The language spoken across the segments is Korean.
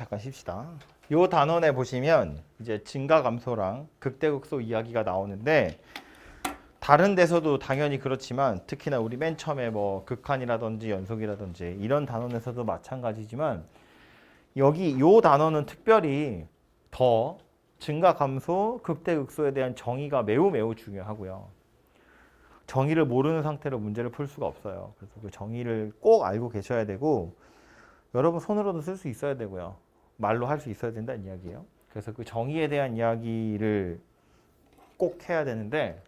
잠깐 쉽시다. 요 단원에 보시면 이제 증가 감소랑 극대극소 이야기가 나오는데 다른 데서도 당연히 그렇지만 특히나 우리 맨 처음에 뭐 극한이라든지 연속이라든지 이런 단원에서도 마찬가지지만 여기 요 단원은 특별히 더 증가 감소, 극대극소에 대한 정의가 매우 매우 중요하고요. 정의를 모르는 상태로 문제를 풀 수가 없어요. 그래서 그 정의를 꼭 알고 계셔야 되고 여러분 손으로도 쓸 수 있어야 되고요. 말로 할 수 있어야 된다는 이야기예요. 그래서 그 정의에 대한 이야기를 꼭 해야 되는데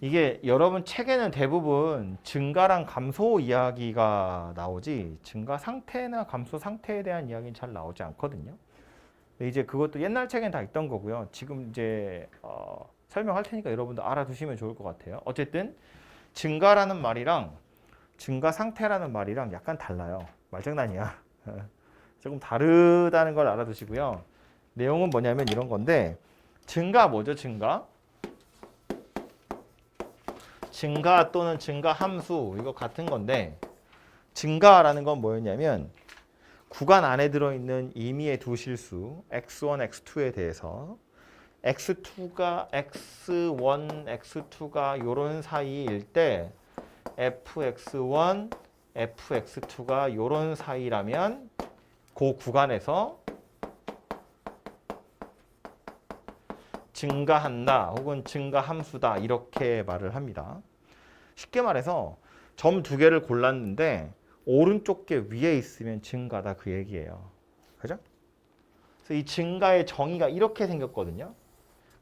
이게 여러분 책에는 대부분 증가랑 감소 이야기가 나오지 증가 상태나 감소 상태에 대한 이야기는 잘 나오지 않거든요. 근데 이제 그것도 옛날 책엔 다 있던 거고요. 지금 이제 설명할 테니까 여러분도 알아두시면 좋을 것 같아요. 어쨌든 증가라는 말이랑 증가 상태라는 말이랑 약간 달라요. 말장난이야. 조금 다르다는 걸 알아두시고요. 내용은 뭐냐면 이런 건데 증가 뭐죠? 증가? 증가 또는 증가 함수 이거 같은 건데 증가라는 건 뭐였냐면 구간 안에 들어있는 임의의 두 실수 x1, x2에 대해서 x2가 x1, x2가 요런 사이일 때 fx1, fx2가 요런 사이라면 그 구간에서 증가한다 혹은 증가함수다 이렇게 말을 합니다. 쉽게 말해서 점 두 개를 골랐는데 오른쪽 게 위에 있으면 증가다 그 얘기예요. 그죠? 그래서 이 증가의 정의가 이렇게 생겼거든요.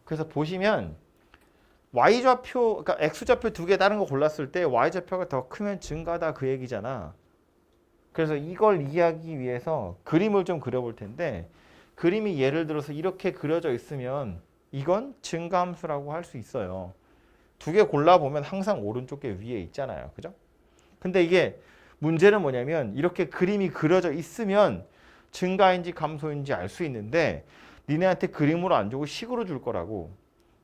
그래서 보시면 y좌표, 그러니까 x좌표 두 개 다른 거 골랐을 때 y좌표가 더 크면 증가다 그 얘기잖아. 그래서 이걸 이해하기 위해서 그림을 좀 그려볼 텐데 그림이 예를 들어서 이렇게 그려져 있으면 이건 증가함수라고 할 수 있어요. 두 개 골라보면 항상 오른쪽 게 위에 있잖아요. 그죠? 근데 이게 문제는 뭐냐면 이렇게 그림이 그려져 있으면 증가인지 감소인지 알 수 있는데 니네한테 그림으로 안 주고 식으로 줄 거라고.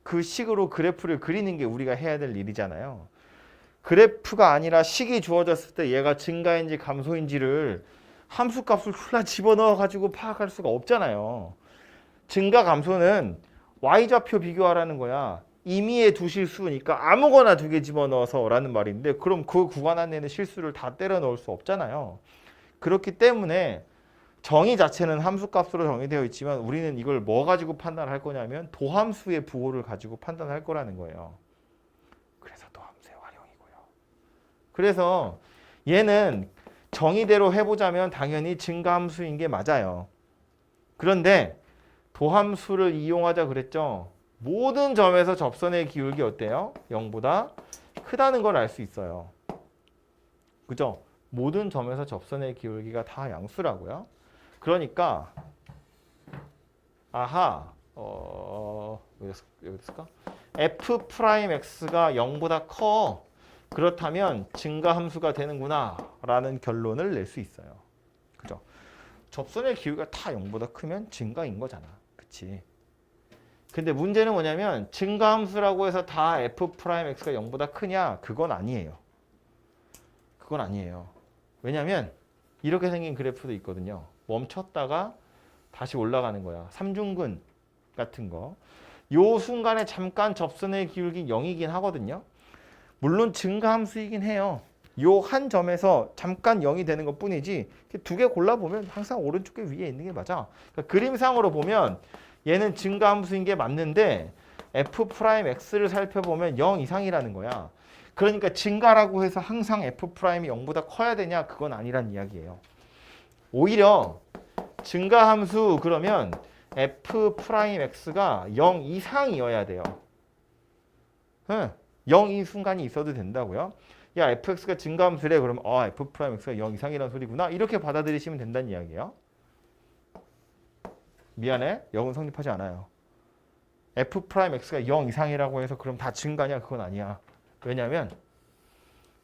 그 식으로 그래프를 그리는 게 우리가 해야 될 일이잖아요. 그래프가 아니라 식이 주어졌을 때 얘가 증가인지 감소인지를 함수값을 훌라 집어넣어 가지고 파악할 수가 없잖아요. 증가 감소는 y좌표 비교하라는 거야. 임의의 두 실수니까 아무거나 두 개 집어넣어서 라는 말인데 그럼 그 구간 안에 있는 실수를 다 때려 넣을 수 없잖아요. 그렇기 때문에 정의 자체는 함수값으로 정의되어 있지만 우리는 이걸 뭐 가지고 판단할 거냐면 도함수의 부호를 가지고 판단할 거라는 거예요. 그래서 도함수의 활용이고요. 그래서 얘는 정의대로 해보자면 당연히 증가함수인 게 맞아요. 그런데 도함수를 이용하자 그랬죠. 모든 점에서 접선의 기울기 어때요? 0보다 크다는 걸 알 수 있어요. 그죠? 모든 점에서 접선의 기울기가 다 양수라고요. 그러니까 아하 여기 있을까? f'x가 0보다 커. 그렇다면 증가함수가 되는구나 라는 결론을 낼 수 있어요. 그죠? 접선의 기울기가 다 0보다 크면 증가인 거잖아. 그치? 근데 문제는 뭐냐면 증가함수라고 해서 다 f'x가 0보다 크냐? 그건 아니에요. 그건 아니에요. 왜냐면 이렇게 생긴 그래프도 있거든요. 멈췄다가 다시 올라가는 거야. 삼중근 같은 거. 요 순간에 잠깐 접선의 기울기 0이긴 하거든요. 물론 증가함수이긴 해요. 요 한 점에서 잠깐 0이 되는 것 뿐이지 두 개 골라보면 항상 오른쪽 게 위에 있는 게 맞아. 그러니까 그림상으로 보면 얘는 증가함수인 게 맞는데 f'x를 살펴보면 0 이상이라는 거야. 그러니까 증가라고 해서 항상 f'이 0보다 커야 되냐? 그건 아니란 이야기예요. 오히려 증가함수 그러면 f'x가 0 이상이어야 돼요. 0 이 순간이 있어도 된다고요. 야 fx가 증가함수래 그러면 f'x가 0 이상이라는 소리구나. 이렇게 받아들이시면 된다는 이야기예요. 미안해. 0은 성립하지 않아요. f'x가 0 이상이라고 해서 그럼 다 증가냐? 그건 아니야. 왜냐면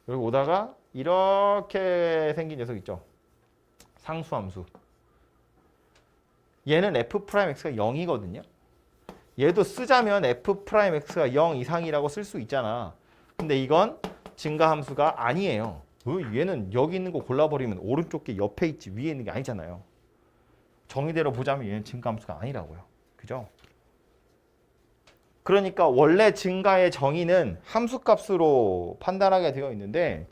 여기 오다가 이렇게 생긴 녀석 있죠. 상수함수. 얘는 f'x가 0이거든요. 얘도 쓰자면 f'x가 0 이상이라고 쓸 수 있잖아. 근데 이건 증가함수가 아니에요. 얘는 여기 있는 거 골라버리면 오른쪽 게 옆에 있지 위에 있는 게 아니잖아요. 정의대로 보자면 얘는 증가함수가 아니라고요. 그죠? 그러니까 원래 증가의 정의는 함수값으로 판단하게 되어 있는데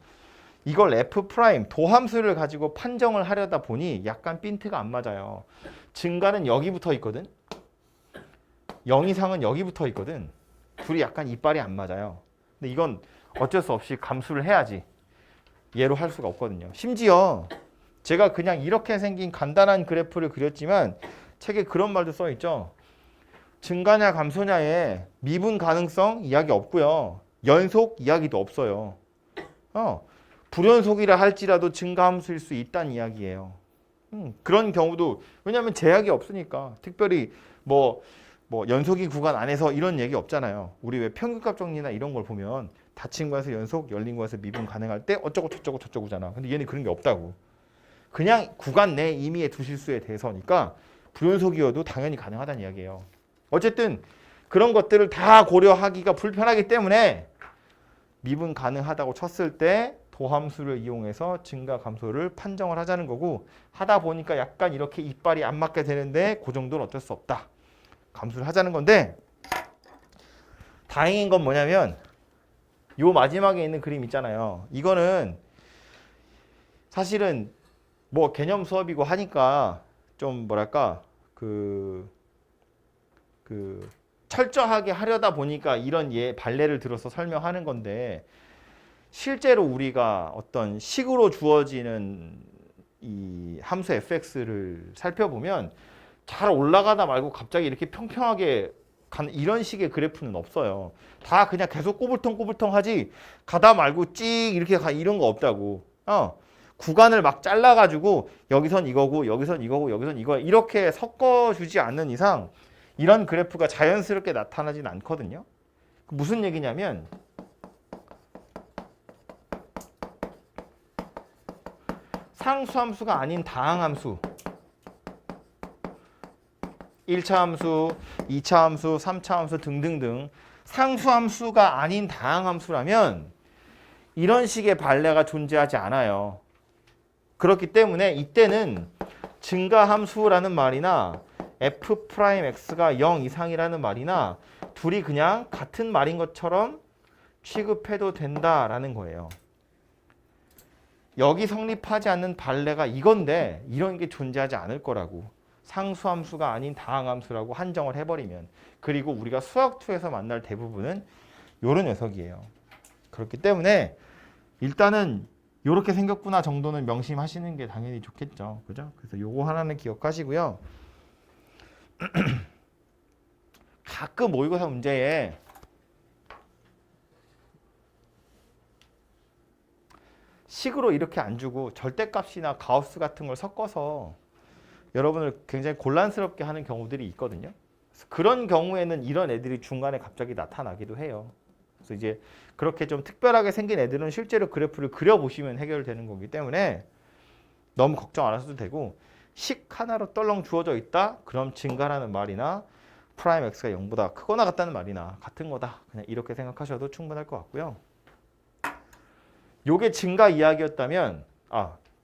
이걸 f 프라임 도함수를 가지고 판정을 하려다 보니 약간 핀트가 안 맞아요. 증가는 여기 붙어 있거든. 0 이상은 여기 붙어 있거든. 둘이 약간 이빨이 안 맞아요. 근데 이건 어쩔 수 없이 감수를 해야지. 얘로 할 수가 없거든요. 심지어 제가 그냥 이렇게 생긴 간단한 그래프를 그렸지만 책에 그런 말도 써 있죠. 증가냐 감소냐에 미분 가능성 이야기 없고요. 연속 이야기도 없어요. 불연속이라 할지라도 증가함수일 수 있다는 이야기예요. 그런 경우도 왜냐하면 제약이 없으니까 특별히 뭐 연속이 구간 안에서 이런 얘기 없잖아요. 우리 왜 평균값 정리나 이런 걸 보면 닫힌 구간에서 연속, 열린 구간에서 미분 가능할 때 어쩌고 저쩌고 저쩌고잖아. 근데 얘는 그런 게 없다고. 그냥 구간 내 임의의 두 실수에 대해서니까 불연속이어도 당연히 가능하다는 이야기예요. 어쨌든 그런 것들을 다 고려하기가 불편하기 때문에 미분 가능하다고 쳤을 때 도함수를 이용해서 증가 감소를 판정을 하자는 거고 하다 보니까 약간 이렇게 이빨이 안 맞게 되는데 그 정도는 어쩔 수 없다. 감수를 하자는 건데 다행인 건 뭐냐면 요 마지막에 있는 그림 있잖아요. 이거는 사실은 뭐 개념 수업이고 하니까 좀 뭐랄까 그 철저하게 하려다 보니까 이런 발례를 들어서 설명하는 건데 실제로 우리가 어떤 식으로 주어지는 이 함수 fx를 살펴보면 잘 올라가다 말고 갑자기 이렇게 평평하게 간 이런 식의 그래프는 없어요. 다 그냥 계속 꼬불통꼬불통 하지 가다 말고 찍 이렇게 가 이런 거 없다고. 구간을 막 잘라가지고 여기선 이거고 여기선 이거고 여기선 이거 이렇게 섞어주지 않는 이상 이런 그래프가 자연스럽게 나타나진 않거든요. 무슨 얘기냐면 상수함수가 아닌 다항함수 1차 함수, 2차 함수, 3차 함수 등등등 상수함수가 아닌 다항함수라면 이런 식의 발레가 존재하지 않아요. 그렇기 때문에 이때는 증가함수라는 말이나 f'x가 0 이상이라는 말이나 둘이 그냥 같은 말인 것처럼 취급해도 된다라는 거예요. 여기 성립하지 않는 발레가 이건데 이런 게 존재하지 않을 거라고. 상수함수가 아닌 다항함수라고 한정을 해버리면. 그리고 우리가 수학2에서 만날 대부분은 이런 녀석이에요. 그렇기 때문에 일단은 이렇게 생겼구나 정도는 명심하시는 게 당연히 좋겠죠. 그죠? 그래서 요거 하나는 기억하시고요. 가끔 모의고사 문제에 식으로 이렇게 안 주고 절대값이나 가우스 같은 걸 섞어서 여러분을 굉장히 곤란스럽게 하는 경우들이 있거든요. 그래서 그런 경우에는 이런 애들이 중간에 갑자기 나타나기도 해요. 그래서 이제 그렇게 좀 특별하게 생긴 애들은 실제로 그래프를 그려보시면 해결되는 거기 때문에 너무 걱정 안 하셔도 되고 식 하나로 떨렁 주어져 있다? 그럼 증가라는 말이나 프라임 x가 0보다 크거나 같다는 말이나 같은 거다. 그냥 이렇게 생각하셔도 충분할 것 같고요. 요게 증가 이야기였다면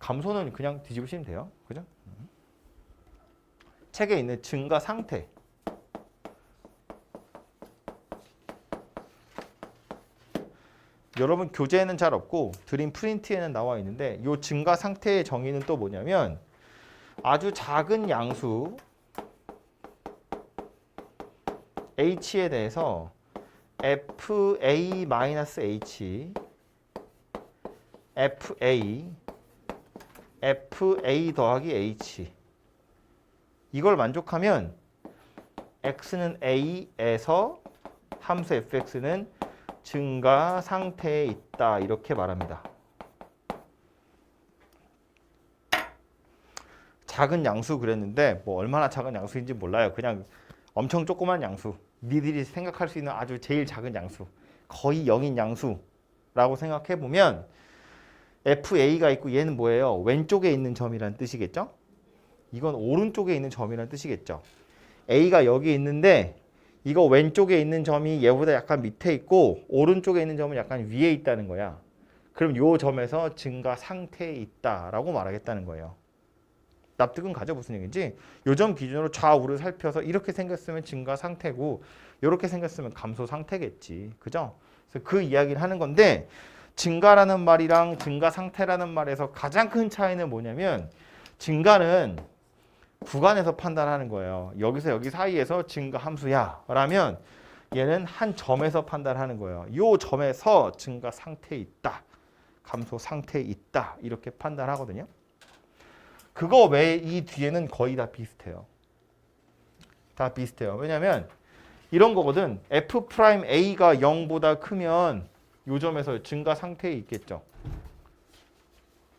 감소는 그냥 뒤집으시면 돼요. 그죠? 책에 있는 증가 상태 여러분 교재에는 잘 없고 드림 프린트에는 나와 있는데 요 증가 상태의 정의는 또 뭐냐면 아주 작은 양수 h에 대해서 fa-h fa 더하기 h 이걸 만족하면 x는 a에서 함수 fx는 증가 상태에 있다 이렇게 말합니다. 작은 양수 그랬는데 뭐 얼마나 작은 양수인지 몰라요. 그냥 엄청 조그만 양수 니들이 생각할 수 있는 아주 제일 작은 양수 거의 0인 양수라고 생각해 보면 fa가 있고 얘는 뭐예요? 왼쪽에 있는 점이라는 뜻이겠죠? 이건 오른쪽에 있는 점이라는 뜻이겠죠. a가 여기 있는데 이거 왼쪽에 있는 점이 얘보다 약간 밑에 있고 오른쪽에 있는 점은 약간 위에 있다는 거야. 그럼 요 점에서 증가 상태에 있다라고 말하겠다는 거예요. 납득은 가져. 무슨 얘기인지 요 점 기준으로 좌우를 살펴서 이렇게 생겼으면 증가 상태고 이렇게 생겼으면 감소 상태겠지. 그죠? 그래서 그 이야기를 하는 건데 증가라는 말이랑 증가 상태라는 말에서 가장 큰 차이는 뭐냐면 증가는 구간에서 판단하는 거예요. 여기서 여기 사이에서 증가 함수야 라면 얘는 한 점에서 판단하는 거예요. 이 점에서 증가 상태에 있다. 감소 상태에 있다. 이렇게 판단하거든요. 그거 외에 이 뒤에는 거의 다 비슷해요. 다 비슷해요. 왜냐하면 이런 거거든. F'A가 0보다 크면 요 점에서 증가 상태에 있겠죠.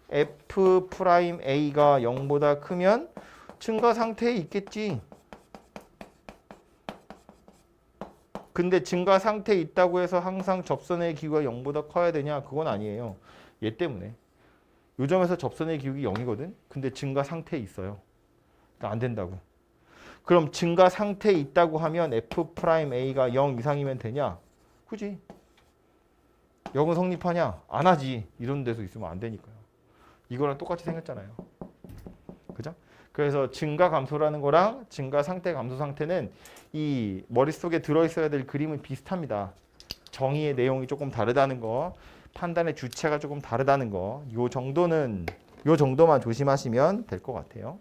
F'A가 0보다 크면 증가 상태에 있겠지. 근데 증가 상태에 있다고 해서 항상 접선의 기울기가 0보다 커야 되냐? 그건 아니에요. 얘 때문에. 요 점에서 접선의 기울기 0이거든. 근데 증가 상태에 있어요. 안 된다고. 그럼 증가 상태에 있다고 하면 F'A가 0 이상이면 되냐? 그지? 0은 성립하냐? 안 하지. 이런 데서 있으면 안 되니까요. 이거랑 똑같이 생겼잖아요. 그죠? 그래서 증가 감소라는 거랑 증가 상태 감소 상태는 이 머릿속에 들어있어야 될 그림은 비슷합니다. 정의의 내용이 조금 다르다는 거, 판단의 주체가 조금 다르다는 거, 요 정도만 조심하시면 될 것 같아요.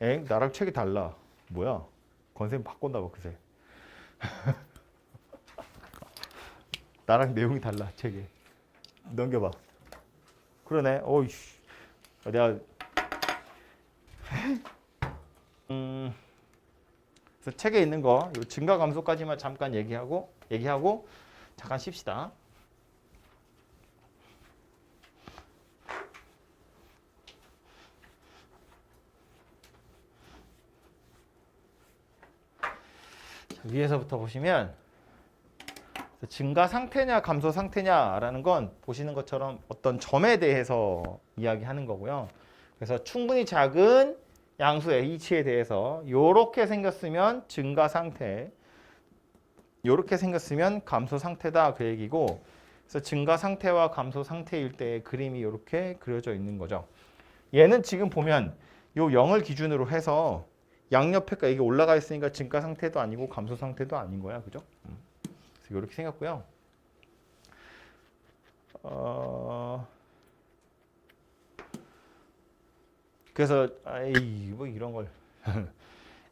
엥? 나랑 책이 달라. 뭐야? 권쌤 바꿨나 봐, 그새. 나랑 내용이 달라, 책에. 넘겨봐. 그러네. 어이씨. 내가 그래서 책에 있는 거, 요 증가 감소까지만 잠깐 얘기하고 잠깐 쉽시다. 위에서부터 보시면 증가 상태냐 감소 상태냐라는 건 보시는 것처럼 어떤 점에 대해서 이야기하는 거고요. 그래서 충분히 작은 양수 h에 대해서 이렇게 생겼으면 증가 상태, 이렇게 생겼으면 감소 상태다 그 얘기고, 그래서 증가 상태와 감소 상태일 때 그림이 이렇게 그려져 있는 거죠. 얘는 지금 보면 요 0을 기준으로 해서 양옆에가 이게 올라가 있으니까 증가 상태도 아니고 감소 상태도 아닌 거야, 그죠? 그래서 이렇게 생겼고요. 그래서 뭐 이런 걸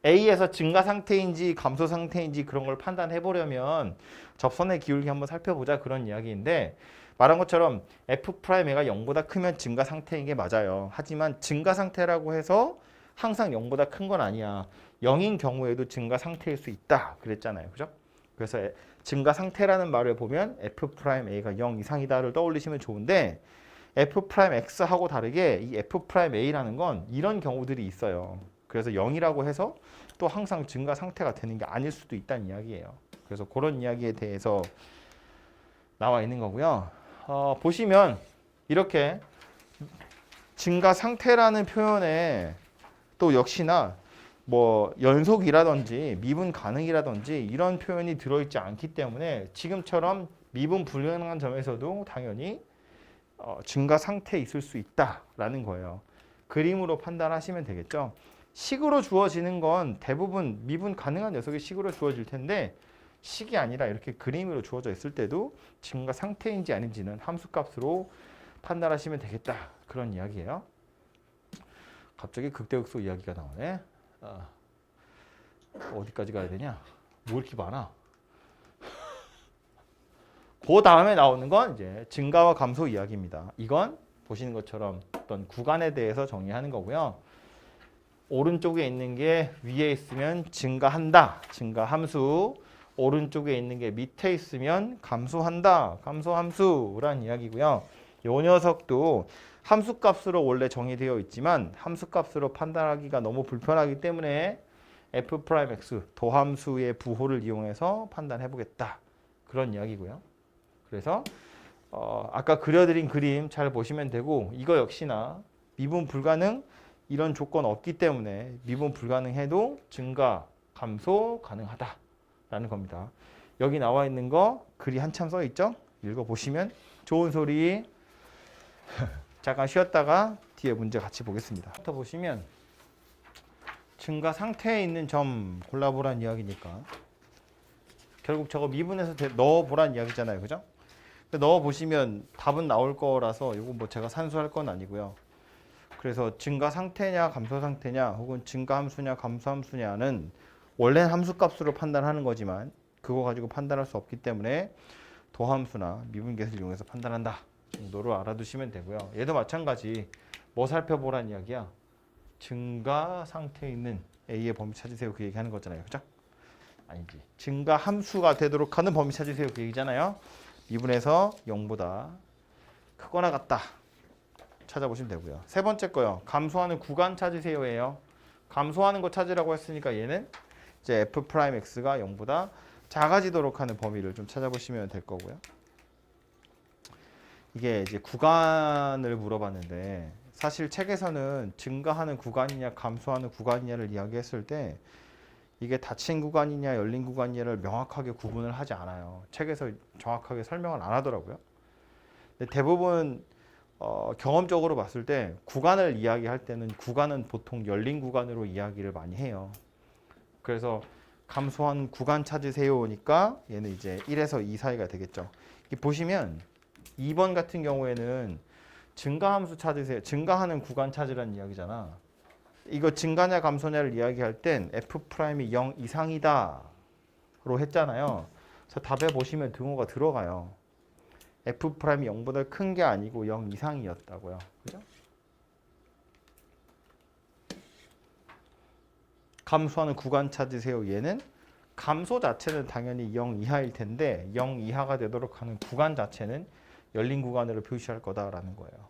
A에서 증가 상태인지 감소 상태인지 그런 걸 판단해 보려면 접선의 기울기 한번 살펴보자 그런 이야기인데, 말한 것처럼 F'A가 0보다 크면 증가 상태인 게 맞아요. 하지만 증가 상태라고 해서 항상 0보다 큰 건 아니야. 0인 경우에도 증가 상태일 수 있다 그랬잖아요. 그죠? 그래서 증가 상태라는 말을 보면 F'A가 0 이상이다를 떠올리시면 좋은데, F'X하고 다르게 이 F'A라는 건 이런 경우들이 있어요. 그래서 0이라고 해서 또 항상 증가 상태가 되는 게 아닐 수도 있다는 이야기예요. 그래서 그런 이야기에 대해서 나와 있는 거고요. 보시면 이렇게 증가 상태라는 표현에 또 역시나 뭐 연속이라든지 미분 가능이라든지 이런 표현이 들어있지 않기 때문에 지금처럼 미분 불가능한 점에서도 당연히 증가 상태에 있을 수 있다라는 거예요. 그림으로 판단하시면 되겠죠. 식으로 주어지는 건 대부분 미분 가능한 녀석이 식으로 주어질 텐데, 식이 아니라 이렇게 그림으로 주어져 있을 때도 증가 상태인지 아닌지는 함수값으로 판단하시면 되겠다. 그런 이야기예요. 갑자기 극대극소 이야기가 나오네. 어디까지 가야 되냐? 뭐 이렇게 많아? 그 다음에 나오는 건 이제 증가와 감소 이야기입니다. 이건 보시는 것처럼 어떤 구간에 대해서 정의하는 거고요. 오른쪽에 있는 게 위에 있으면 증가한다. 증가 함수. 오른쪽에 있는 게 밑에 있으면 감소한다. 감소 함수란 이야기고요. 요 녀석도 함수값으로 원래 정의되어 있지만 함수값으로 판단하기가 너무 불편하기 때문에 F'X 도함수의 부호를 이용해서 판단해 보겠다. 그런 이야기고요. 그래서 아까 그려드린 그림 잘 보시면 되고, 이거 역시나 미분 불가능 이런 조건 없기 때문에 미분 불가능해도 증가, 감소 가능하다라는 겁니다. 여기 나와 있는 거 글이 한참 써 있죠? 읽어보시면 좋은 소리. 잠깐 쉬었다가 뒤에 문제 같이 보겠습니다. 부터 보시면 증가 상태에 있는 점 골라보란 이야기니까 결국 저거 미분해서 넣어보란 이야기잖아요. 그죠? 넣어보시면 답은 나올 거라서 이거 뭐 제가 산수할 건 아니고요. 그래서 증가 상태냐 감소 상태냐 혹은 증가 함수냐 감소 함수냐는 원래는 함수값으로 판단하는 거지만 그거 가지고 판단할 수 없기 때문에 도함수나 미분계수를 이용해서 판단한다 정도로 알아두시면 되고요. 얘도 마찬가지 뭐 살펴보란 이야기야? 증가 상태에 있는 A의 범위 찾으세요 그 얘기하는 거잖아요. 그죠? 아니지. 증가 함수가 되도록 하는 범위 찾으세요 그 얘기잖아요. 미분에서 0보다 크거나 같다 찾아보시면 되고요. 세 번째 거요. 감소하는 구간 찾으세요예요. 감소하는 거 찾으라고 했으니까 얘는 이제 F'X가 0보다 작아지도록 하는 범위를 좀 찾아보시면 될 거고요. 이게 이제 구간을 물어봤는데 사실 책에서는 증가하는 구간이냐 감소하는 구간이냐를 이야기했을 때 이게 닫힌 구간이냐 열린 구간이냐를 명확하게 구분을 하지 않아요. 책에서 정확하게 설명을 안 하더라고요. 근데 대부분 경험적으로 봤을 때 구간을 이야기할 때는 구간은 보통 열린 구간으로 이야기를 많이 해요. 그래서 감소한 구간 찾으세요니까 얘는 이제 1에서 2 사이가 되겠죠. 보시면 2번 같은 경우에는 증가함수 찾으세요. 증가하는 구간 찾으라는 이야기잖아. 이거 증가냐 감소냐를 이야기할 땐 F'이 0 이상이다 로 했잖아요. 그래서 답에 보시면 등호가 들어가요. F'이 0보다 큰 게 아니고 0 이상이었다고요. 그죠? 감소하는 구간 찾으세요. 얘는 감소 자체는 당연히 0 이하일 텐데 0 이하가 되도록 하는 구간 자체는 열린 구간으로 표시할 거다라는 거예요.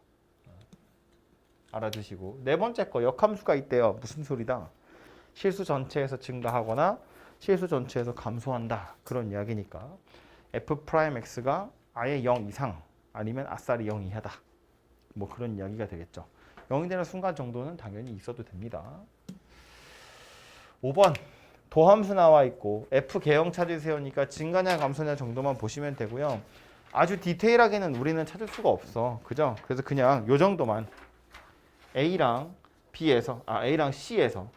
알아두시고 네 번째 거 역함수가 있대요. 무슨 소리다? 실수 전체에서 증가하거나 실수 전체에서 감소한다. 그런 이야기니까 F'X가 아예 0 이상 아니면 아싸리 0 이하다. 뭐 그런 이야기가 되겠죠. 0이 되는 순간 정도는 당연히 있어도 됩니다. 5번 도함수 나와 있고 F 개형 찾으세요니까 증가냐 감소냐 정도만 보시면 되고요. 아주 디테일하게는 우리는 찾을 수가 없어. 그죠? 그래서 그냥 요 정도만 A랑 A랑 C에서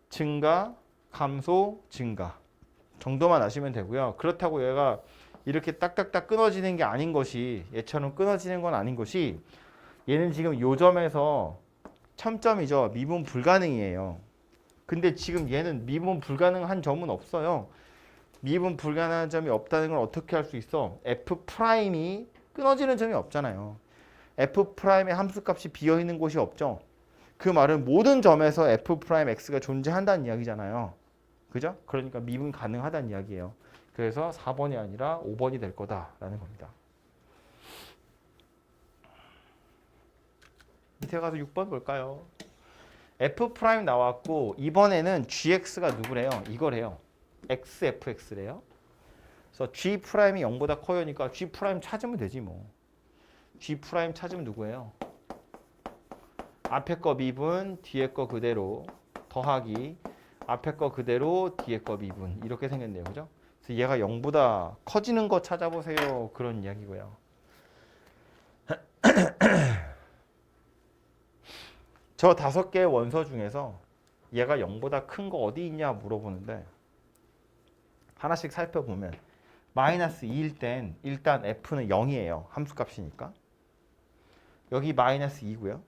증가, 감소, 증가 정도만 아시면 되고요. 그렇다고 얘가 이렇게 딱딱딱 끊어지는 게 아닌 것이 얘처럼 끊어지는 건 아닌 것이 얘는 지금 요 점에서 첨점이죠. 미분 불가능이에요. 근데 지금 얘는 미분 불가능한 점은 없어요. 미분 불가능한 점이 없다는 걸 어떻게 할 수 있어? F'이 끊어지는 점이 없잖아요. F'의 함수값이 비어있는 곳이 없죠. 그 말은 모든 점에서 F'X가 존재한다는 이야기잖아요. 그죠? 그러니까 미분 가능하다는 이야기예요. 그래서 4번이 아니라 5번이 될 거다라는 겁니다. 밑에 가서 6번 볼까요? F' 나왔고 이번에는 GX가 누구래요? 이거래요. XFX래요. 그래서 G'이 0보다 커요니까 G' 찾으면 되지 뭐. G' 찾으면 누구예요? 앞에 거 미분, 뒤에 거 그대로 더하기 앞에 거 그대로 뒤에 거 미분 이렇게 생겼네요. 그죠? 그래서 얘가 0보다 커지는 거 찾아보세요. 그런 이야기고요. 저 5개의 원서 중에서 얘가 0보다 큰 거 어디 있냐 물어보는데 하나씩 살펴보면 마이너스 2일 땐 일단 F는 0이에요. 함수값이니까. 여기 마이너스 2고요.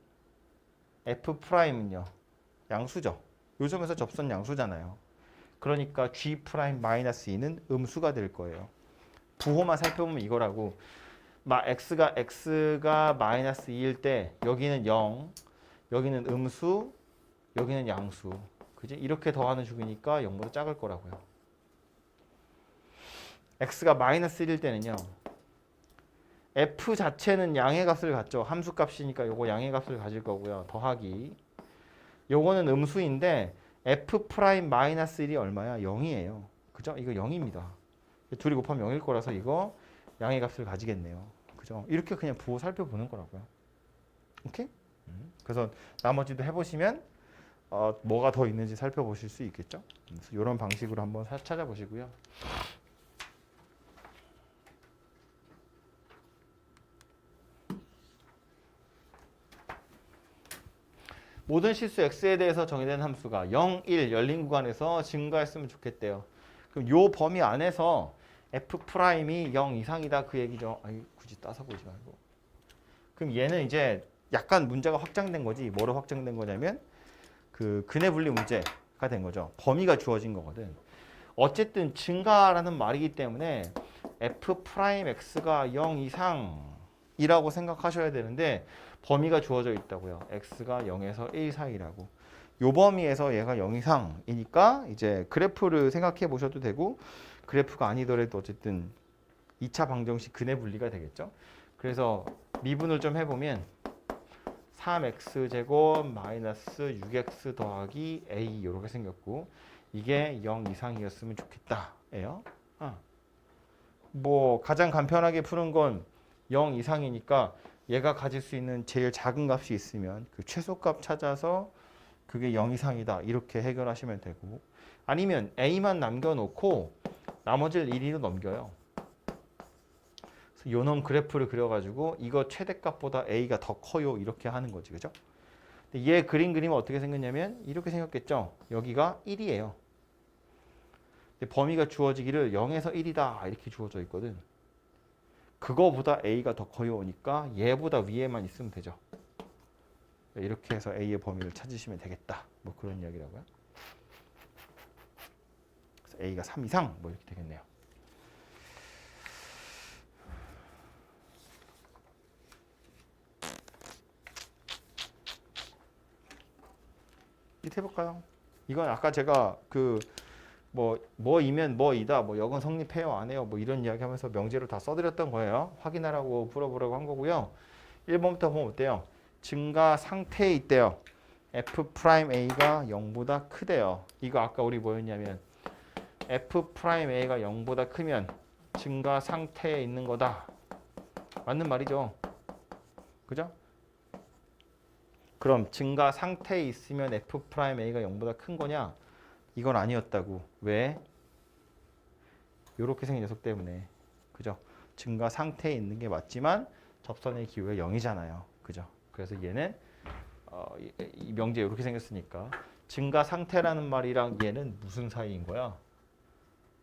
F'은요. 양수죠. 요점에서 접선 양수잖아요. 그러니까 G' 마이너스 2는 음수가 될 거예요. 부호만 살펴보면 이거라고. X가 마이너스 2일 때 여기는 0, 여기는 음수, 여기는 양수. 그지? 이렇게 더하는 식이니까 0보다 작을 거라고요. X가 마이너스 1일 때는요. F 자체는 양의 값을 갖죠. 함수 값이니까 요거 양의 값을 가질 거고요. 더하기. 요거는 음수인데 F' 마이너스 1이 얼마야? 0이에요. 그죠? 이거 0입니다. 둘이 곱하면 0일 거라서 이거 양의 값을 가지겠네요. 그죠? 이렇게 그냥 부호 살펴보는 거라고요. 오케이? 그래서 나머지도 해보시면 뭐가 더 있는지 살펴보실 수 있겠죠. 그래서 이런 방식으로 한번 찾아보시고요. 모든 실수 x에 대해서 정의된 함수가 0, 1 열린 구간에서 증가했으면 좋겠대요. 그럼 요 범위 안에서 f'이 0 이상이다 그 얘기죠. 아니, 굳이 따서 보지 말고. 그럼 얘는 이제 약간 문제가 확장된 거지. 뭐로 확장된 거냐면 그 근해 분리 문제가 된 거죠. 범위가 주어진 거거든. 어쨌든 증가라는 말이기 때문에 f'x가 0 이상이라고 생각하셔야 되는데 범위가 주어져 있다고요. x가 0에서 1 사이라고. 요 범위에서 얘가 0 이상이니까 이제 그래프를 생각해 보셔도 되고 그래프가 아니더라도 어쨌든 2차 방정식 근해 분리가 되겠죠. 그래서 미분을 좀 해보면 3x제곱 마이너스 6x 더하기 a 이렇게 생겼고 이게 0 이상이었으면 좋겠다 예요. 뭐 가장 간편하게 푸는 건 0 이상이니까 얘가 가질 수 있는 제일 작은 값이 있으면 그 최소값 찾아서 그게 0 이상이다 이렇게 해결하시면 되고 아니면 a만 남겨놓고 나머지를 1위로 넘겨요. 그래서 요놈 그래프를 그려가지고 이거 최대값보다 a가 더 커요 이렇게 하는 거지 그죠? 근데 얘 그림 그리면 어떻게 생겼냐면 이렇게 생겼겠죠? 여기가 1이에요. 근데 범위가 주어지기를 0에서 1이다 이렇게 주어져 있거든. 그거보다 a가 더 커요니까 얘보다 위에만 있으면 되죠. 이렇게 해서 a의 범위를 찾으시면 되겠다. 뭐 그런 이야기라고요. 그래서 a가 3 이상 뭐 이렇게 되겠네요. 이렇게 해볼까요? 이건 아까 제가 그 뭐이면 뭐이다, 뭐 역은 성립해요, 안 해요, 뭐 이런 이야기 하면서 명제로 다 써드렸던 거예요. 확인하라고 풀어보라고 한 거고요. 1번부터 보면 어때요? 증가 상태에 있대요. f'a가 0보다 크대요. 이거 아까 우리 뭐였냐면 f'a가 0보다 크면 증가 상태에 있는 거다. 맞는 말이죠. 그죠? 그럼 증가 상태에 있으면 f'a가 0보다 큰 거냐? 이건 아니었다고. 왜? 이렇게 생긴 녀석 때문에. 그죠? 증가 상태에 있는 게 맞지만 접선의 기호가 0이잖아요. 그죠? 그래서 얘는 이 명제 이렇게 생겼으니까 증가 상태라는 말이랑 얘는 무슨 사이인 거야?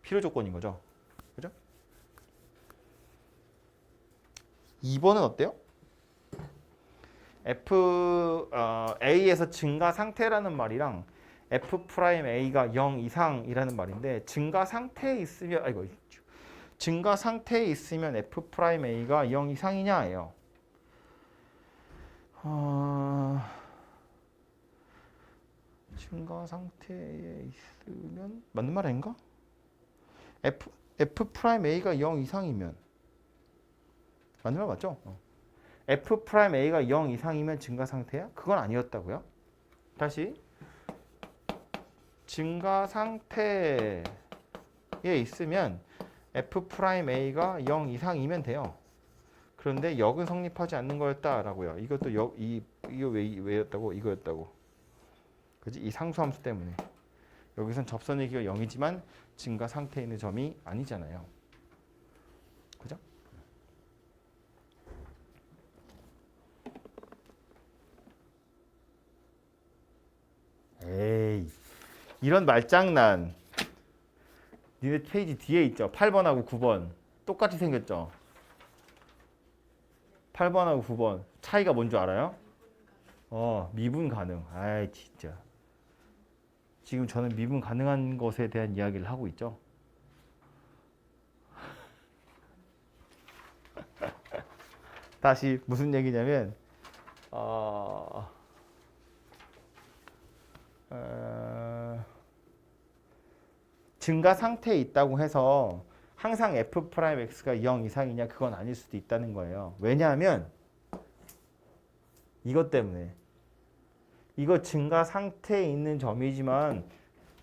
필요 조건인 거죠. 그죠? 2번은 어때요? A에서 증가 상태라는 말이랑 F'A가 0 이상이라는 말인데 증가 상태에 있으면 증가 상태에 있으면 F'A가 0 이상이냐예요. 증가 상태에 있으면 맞는 말 아닌가? F'A가 0 이상이면 맞는 말 맞죠? F'A가 0 이상이면 증가 상태야? 그건 아니었다고요. 다시 증가 상태에 있으면 F'A가 0 이상이면 돼요. 그런데 역은 성립하지 않는 거였다라고요. 이것도 이거 왜였다고? 이거였다고. 그지? 이 상수함수 때문에. 여기선 접선의 기호가 0이지만 증가 상태에 있는 점이 아니잖아요. 그죠? 에이, 이런 말장난. 니네 페이지 뒤에 있죠? 8번하고 9번. 똑같이 생겼죠? 8번하고 9번. 차이가 뭔 줄 알아요? 미분 가능. 아이, 진짜. 지금 저는 미분 가능한 것에 대한 이야기를 하고 있죠? 다시 무슨 얘기냐면, 증가 상태에 있다고 해서 항상 F'X가 0 이상이냐 그건 아닐 수도 있다는 거예요. 왜냐하면 이것 때문에 이거 증가 상태에 있는 점이지만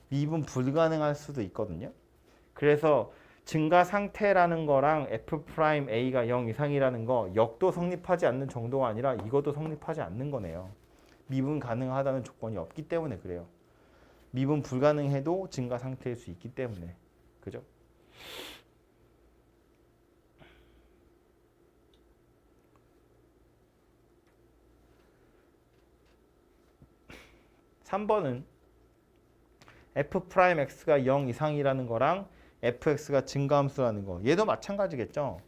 미분 불가능할 수도 있거든요. 그래서 증가 상태라는 거랑 F'A가 0 이상이라는 거 역도 성립하지 않는 정도가 아니라 이것도 성립하지 않는 거네요. 미분 가능하다는 조건이 없기 때문에 그래요. 미분 불가능해도 증가 상태일 수 있기 때문에. 그죠? (3번은) F'X가 0 이상이라는 거랑 fx가 증가함수라는 거. 얘도 마찬가지겠죠.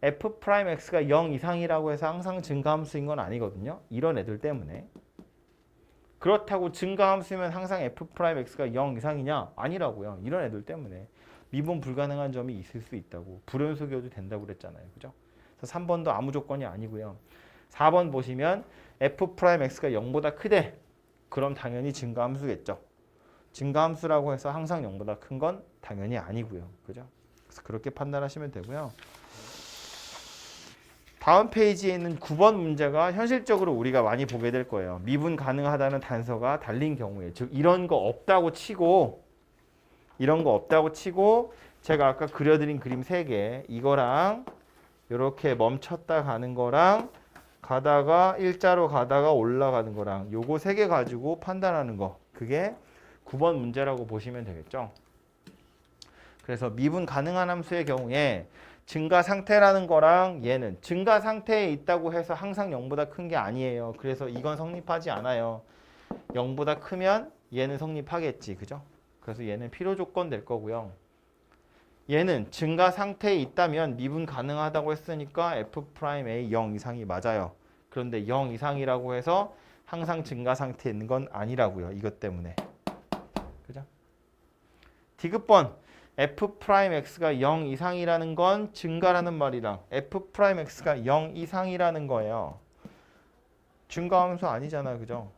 F'X가 0 이상이라고 해서 항상 증가함수인 건 아니거든요. 이런 애들 때문에. 그렇다고 증가함수면 항상 F'X가 0 이상이냐? 아니라고요. 이런 애들 때문에. 미분 불가능한 점이 있을 수 있다고. 불연속이어도 된다고 그랬잖아요. 그죠? 그래서 3번도 아무 조건이 아니고요. 4번 보시면 F'X가 0보다 크대. 그럼 당연히 증가함수겠죠. 증가함수라고 해서 항상 0보다 큰 건 당연히 아니고요. 그죠? 그래서 그렇게 판단하시면 되고요. 다음 페이지에 있는 9번 문제가 현실적으로 우리가 많이 보게 될 거예요. 미분 가능하다는 단서가 달린 경우에. 즉 이런 거 없다고 치고 제가 아까 그려드린 그림 3개 이거랑 이렇게 멈췄다 가는 거랑 가다가 일자로 가다가 올라가는 거랑 요거 3개 가지고 판단하는 거. 그게 9번 문제라고 보시면 되겠죠. 그래서 미분 가능한 함수의 경우에 증가 상태라는 거랑 얘는 증가 상태에 있다고 해서 항상 0보다 큰 게 아니에요. 그래서 이건 성립하지 않아요. 0보다 크면 얘는 성립하겠지. 그죠? 그래서 얘는 필요 조건 될 거고요. 얘는 증가 상태에 있다면 미분 가능하다고 했으니까 F'A 0 이상이 맞아요. 그런데 0 이상이라고 해서 항상 증가 상태에 있는 건 아니라고요. 이것 때문에. 그죠? 디귿번 F'X가 0 이상이라는 건 증가라는 말이랑 F'X가 0 이상이라는 거예요. 증가함수 아니잖아요. 그죠?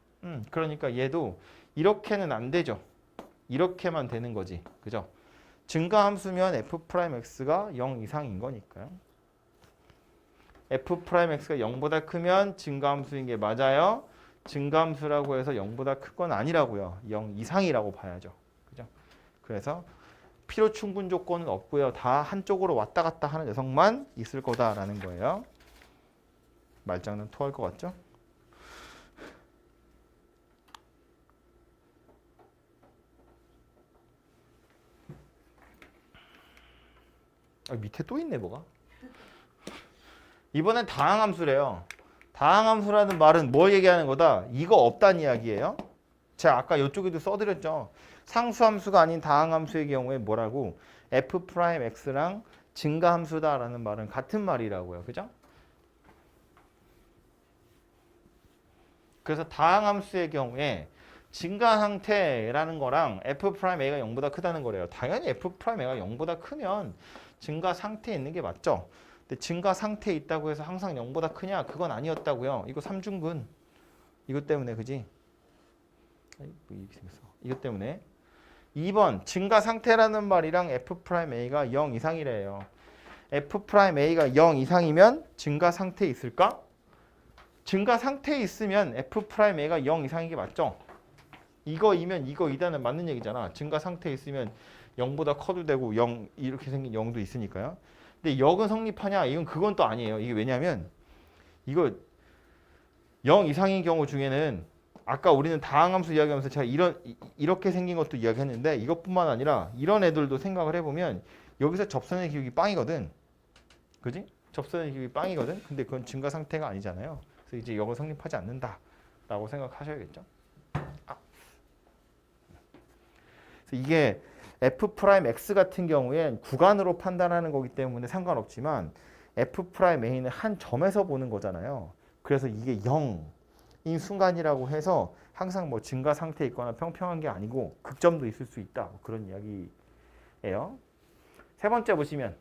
그러니까 얘도 이렇게는 안 되죠. 이렇게만 되는 거지. 그죠? 증가함수면 F'X가 0 이상인 거니까요. F'X가 0보다 크면 증가함수인 게 맞아요. 증가함수라고 해서 0보다 큰 건 아니라고요. 0 이상이라고 봐야죠. 그죠? 그래서 필요 충분 조건은 없고요. 다 한쪽으로 왔다 갔다 하는 녀석만 있을 거다라는 거예요. 말장난 토할 것 같죠? 밑에 또 있네 뭐가. 이번엔 다항함수래요. 다항함수라는 말은 뭐 얘기하는 거다? 이거 없다는 이야기예요. 제가 아까 이쪽에도 써드렸죠. 상수함수가 아닌 다항함수의 경우에 뭐라고? F'X랑 증가함수다라는 말은 같은 말이라고요. 그죠? 그래서 다항함수의 경우에 증가 상태라는 거랑 F'A가 0보다 크다는 거래요. 당연히 F'A가 0보다 크면 증가 상태에 있는 게 맞죠. 근데 증가 상태에 있다고 해서 항상 0보다 크냐? 그건 아니었다고요. 이거 삼중근. 이것 때문에 그지? 이렇게 생겼어. 이것 때문에. 2번 증가 상태라는 말이랑 F'A가 0 이상이래요. F'A가 0 이상이면 증가 상태에 있을까? 증가 상태에 있으면 F'A가 0 이상인 게 맞죠? 이거이면 이거이다는 맞는 얘기잖아. 증가 상태에 있으면 0보다 커도 되고 0 이렇게 생긴 0도 있으니까요. 근데 역은 성립하냐? 이건 그건 또 아니에요. 이게 왜냐면 이거 0 이상인 경우 중에는 아까 우리는 다항함수 이야기하면서 제가 이렇게 생긴 것도 이야기했는데 이것뿐만 아니라 이런 애들도 생각을 해보면 여기서 접선의 기울기 빵이거든. 그지? 접선의 기울기 빵이거든. 근데 그건 증가 상태가 아니잖아요. 그래서 이제 역은 성립하지 않는다라고 생각하셔야겠죠. 그래서 이게 F'X 같은 경우엔 구간으로 판단하는 거기 때문에 상관없지만 F'A는 한 점에서 보는 거잖아요. 그래서 이게 0인 순간이라고 해서 항상 뭐 증가 상태에 있거나 평평한 게 아니고 극점도 있을 수 있다. 그런 이야기예요. 세 번째 보시면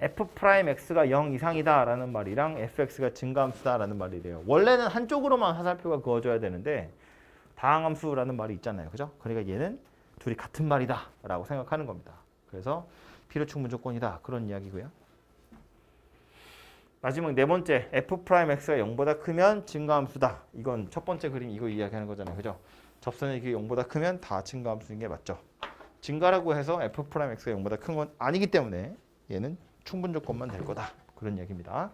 F'X가 0 이상이다라는 말이랑 Fx가 증가함수다라는 말이래요. 원래는 한쪽으로만 화살표가 그어져야 되는데 다항함수라는 말이 있잖아요. 그죠? 그러니까 얘는 둘이 같은 말이다 라고 생각하는 겁니다. 그래서 필요 충분 조건이다. 그런 이야기고요. 마지막 네 번째 F'X가 0보다 크면 증가함수다. 이건 첫 번째 그림 이거 이야기하는 거잖아요. 그죠? 접선의 길이 0보다 크면 다 증가함수인 게 맞죠. 증가라고 해서 F'X가 0보다 큰 건 아니기 때문에 얘는 충분 조건만 될 거다. 그런 얘기입니다.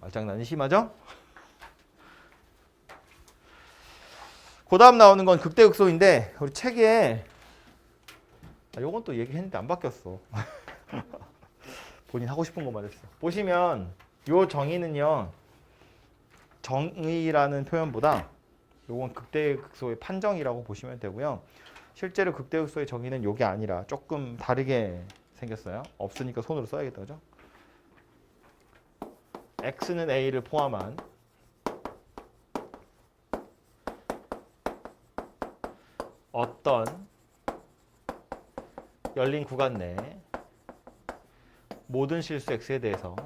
말장난이 심하죠? 그 다음 나오는 건 극대극소인데 우리 책에 요건 또 얘기했는데 안 바뀌었어. 본인 하고 싶은 것만 했어. 보시면 요 정의는요. 정의라는 표현보다 요건 극대극소의 판정이라고 보시면 되고요. 실제로 극대극소의 정의는 요게 아니라 조금 다르게 생겼어요. 없으니까 손으로 써야겠다. 그죠? X는 A를 포함한 어떤 열린 구간 내 모든 실수 X에 대해서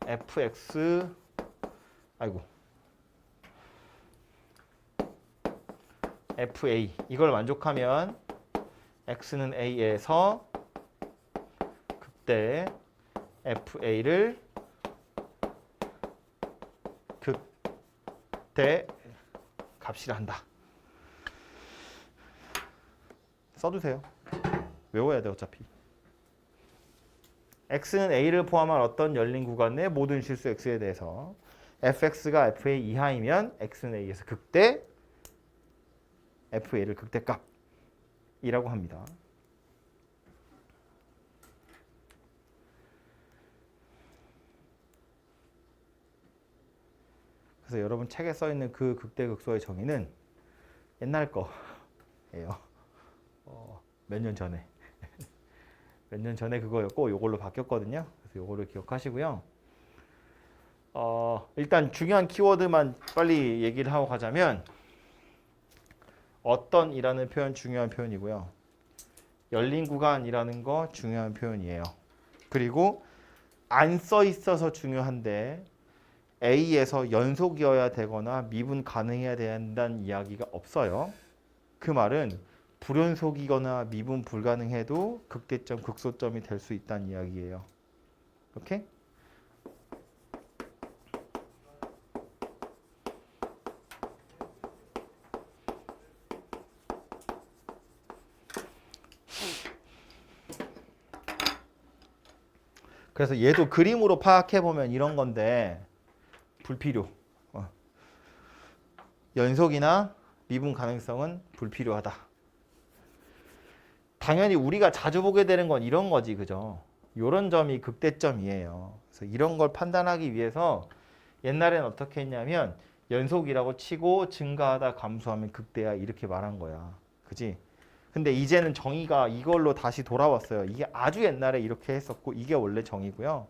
fx fa 이걸 만족하면 x는 a에서 극대 fa를 극대 값이라 한다. 써두세요. 외워야 돼 어차피. x는 a를 포함한 어떤 열린 구간 내 모든 실수 x에 대해서 fx가 fa 이하이면 x는 a에서 극대 fa를 극대값이라고 합니다. 그래서 여러분 책에 써 있는 그 극대극소의 정의는 옛날 거예요. 몇 년 전에. 몇 년 전에 그거였고 요걸로 바뀌었거든요. 그래서 요거를 기억하시고요. 일단 중요한 키워드만 빨리 얘기를 하고 가자면 어떤이라는 표현 중요한 표현이고요. 열린 구간이라는 거 중요한 표현이에요. 그리고 안 써 있어서 중요한데 A에서 연속이어야 되거나 미분 가능해야 된다는 이야기가 없어요. 그 말은 불연속이거나 미분 불가능해도 극대점, 극소점이 될 수 있다는 이야기예요. 오케이? 그래서 얘도 그림으로 파악해보면 이런 건데 불필요. 연속이나 미분 가능성은 불필요하다. 당연히 우리가 자주 보게 되는 건 이런 거지, 그죠? 이런 점이 극대점이에요. 그래서 이런 걸 판단하기 위해서 옛날엔 어떻게 했냐면 연속이라고 치고 증가하다 감소하면 극대야 이렇게 말한 거야. 그지? 근데 이제는 정의가 이걸로 다시 돌아왔어요. 이게 아주 옛날에 이렇게 했었고 이게 원래 정의고요.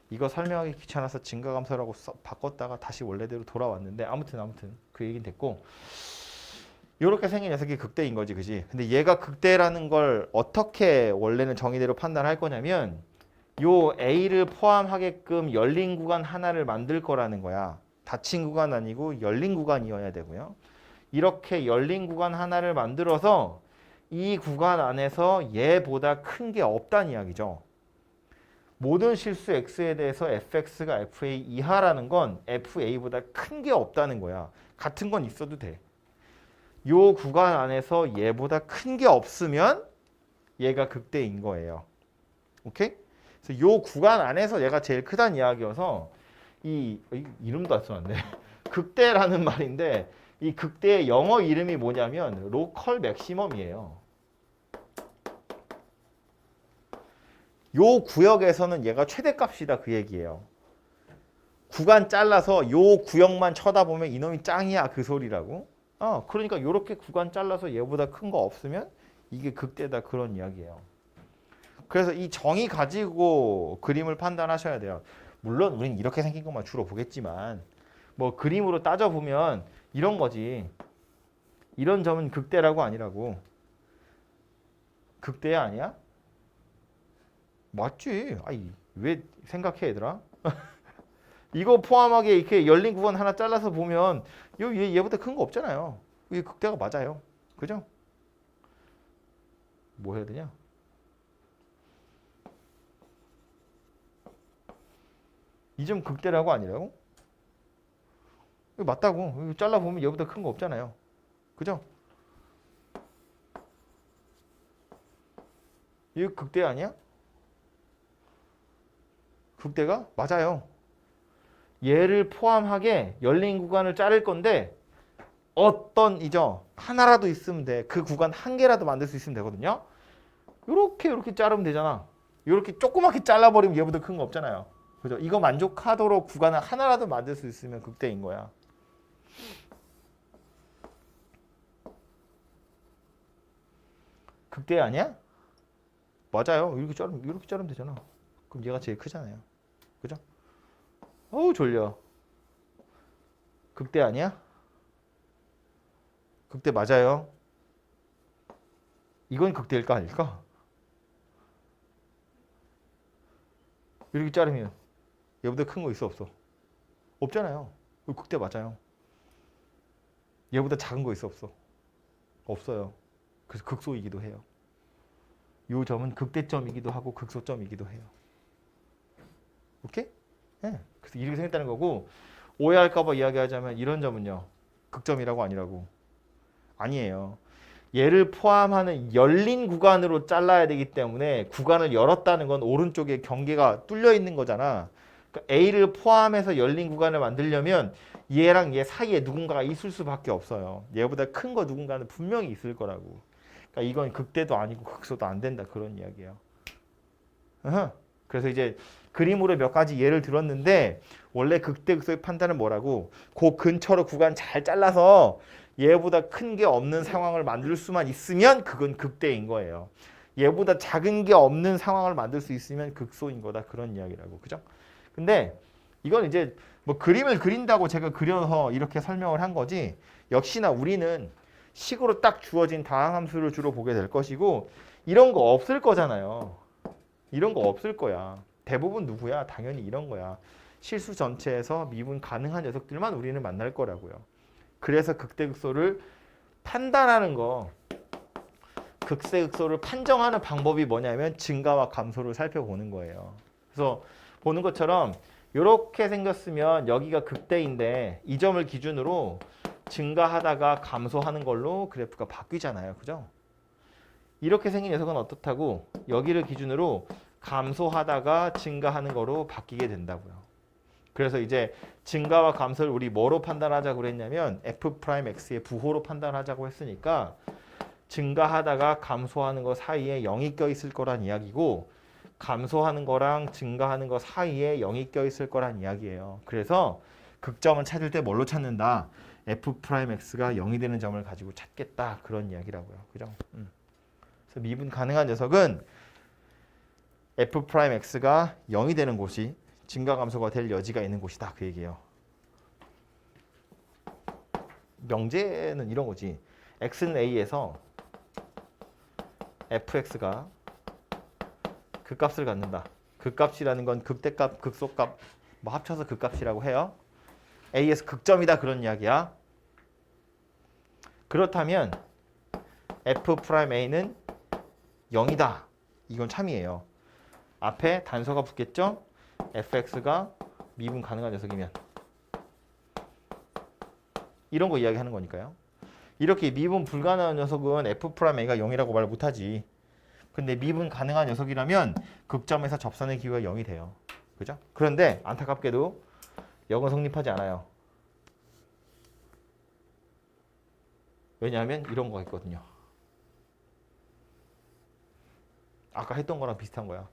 이거 설명하기 귀찮아서 증가감소라고 바꿨다가 다시 원래대로 돌아왔는데 아무튼 그 얘기는 됐고 이렇게 생긴 녀석이 극대인 거지, 그지? 근데 얘가 극대라는 걸 어떻게 원래는 정의대로 판단할 거냐면 요 A를 포함하게끔 열린 구간 하나를 만들 거라는 거야. 닫힌 구간 아니고 열린 구간이어야 되고요. 이렇게 열린 구간 하나를 만들어서 이 구간 안에서 얘보다 큰 게 없다는 이야기죠. 모든 실수 x에 대해서 fx가 fa 이하라는 건 fa보다 큰 게 없다는 거야. 같은 건 있어도 돼. 요 구간 안에서 얘보다 큰 게 없으면 얘가 극대인 거예요. 오케이? 그래서 요 구간 안에서 얘가 제일 크다는 이야기여서 이름도 안 써놨네. 극대라는 말인데 이 극대의 영어 이름이 뭐냐면 로컬 맥시멈이에요. 요 구역에서는 얘가 최대값이다 그 얘기예요. 구간 잘라서 요 구역만 쳐다보면 이놈이 짱이야 그 소리라고. 그러니까 요렇게 구간 잘라서 얘보다 큰 거 없으면 이게 극대다 그런 이야기예요. 그래서 이 정의 가지고 그림을 판단하셔야 돼요. 물론 우리는 이렇게 생긴 것만 주로 보겠지만 뭐 그림으로 따져보면 이런 거지. 이런 점은 극대라고 아니라고. 극대야 아니야? 맞지. 왜 생각해 얘들아? 이거 포함하게 이렇게 열린 구간 하나 잘라서 보면 얘보다 큰 거 없잖아요. 이게 극대가 맞아요. 그죠? 뭐 해야 되냐? 이 점 극대라고 아니라고? 이거 맞다고. 이거 잘라보면 얘보다 큰 거 없잖아요. 그죠? 이거 극대 아니야? 극대가? 맞아요. 얘를 포함하게 열린 구간을 자를 건데 어떤 이죠? 하나라도 있으면 돼. 그 구간 한 개라도 만들 수 있으면 되거든요. 이렇게 자르면 되잖아. 이렇게 조그맣게 잘라버리면 얘보다 큰 거 없잖아요. 그죠? 이거 만족하도록 구간을 하나라도 만들 수 있으면 극대인 거야. 극대 아니야? 맞아요. 이렇게 자르면 되잖아. 그럼 얘가 제일 크잖아요. 그죠? 어우 졸려. 극대 아니야? 극대 맞아요. 이건 극대일까 아닐까? 이렇게 자르면 얘보다 큰 거 있어 없어? 없잖아요. 극대 맞아요. 얘보다 작은 거 있어 없어? 없어요. 그래서 극소이기도 해요. 요 점은 극대점이기도 하고 극소점이기도 해요. 오케이? 네. 그래서 이렇게 생겼다는 거고 오해할까봐 이야기하자면 이런 점은요. 극점이라고 아니라고. 아니에요. 얘를 포함하는 열린 구간으로 잘라야 되기 때문에 구간을 열었다는 건 오른쪽에 경계가 뚫려 있는 거잖아. 그러니까 A를 포함해서 열린 구간을 만들려면 얘랑 얘 사이에 누군가가 있을 수밖에 없어요. 얘보다 큰 거 누군가는 분명히 있을 거라고. 그러니까 이건 극대도 아니고 극소도 안 된다 그런 이야기예요. 그래서 이제 그림으로 몇 가지 예를 들었는데 원래 극대 극소의 판단은 뭐라고? 그 근처로 구간 잘 잘라서 얘보다 큰 게 없는 상황을 만들 수만 있으면 그건 극대인 거예요. 얘보다 작은 게 없는 상황을 만들 수 있으면 극소인 거다 그런 이야기라고. 그죠? 근데 이건 이제 뭐 그림을 그린다고 제가 그려서 이렇게 설명을 한 거지 역시나 우리는 식으로 딱 주어진 다항함수를 주로 보게 될 것이고 이런 거 없을 거잖아요. 이런 거 없을 거야. 대부분 누구야? 당연히 이런 거야. 실수 전체에서 미분 가능한 녀석들만 우리는 만날 거라고요. 그래서 극대극소를 판단하는 거, 극대극소를 판정하는 방법이 뭐냐면 증가와 감소를 살펴보는 거예요. 그래서 보는 것처럼 이렇게 생겼으면 여기가 극대인데 이 점을 기준으로 증가하다가 감소하는 걸로 그래프가 바뀌잖아요. 그죠? 이렇게 생긴 녀석은 어떻다고? 여기를 기준으로 감소하다가 증가하는 거로 바뀌게 된다고요. 그래서 이제 증가와 감소를 우리 뭐로 판단하자고 그랬냐면 F'X의 부호로 판단하자고 했으니까 증가하다가 감소하는 거 사이에 0이 껴있을 거란 이야기고 감소하는 거랑 증가하는 거 사이에 0이 껴있을 거란 이야기예요. 그래서 극점은 찾을 때 뭘로 찾는다? F'X가 0이 되는 점을 가지고 찾겠다. 그런 이야기라고요. 그죠? 그래서 미분 가능한 녀석은 F'X가 0이 되는 곳이 증가 감소가 될 여지가 있는 곳이다. 그 얘기예요. 명제는 이런 거지. X는 A에서 Fx가 극값을 갖는다. 극값이라는 건 극대값, 극소값 뭐 합쳐서 극값이라고 해요. A에서 극점이다 그런 이야기야. 그렇다면 F'A는 0이다. 이건 참이에요. 앞에 단서가 붙겠죠? fx가 미분 가능한 녀석이면 이런 거 이야기하는 거니까요. 이렇게 미분 불가능한 녀석은 F'A가 0이라고 말 못하지. 근데 미분 가능한 녀석이라면 극점에서 접선의 기호가 0이 돼요. 그죠? 그런데 안타깝게도 0은 성립하지 않아요. 왜냐하면 이런 거가 있거든요. 아까 했던 거랑 비슷한 거야.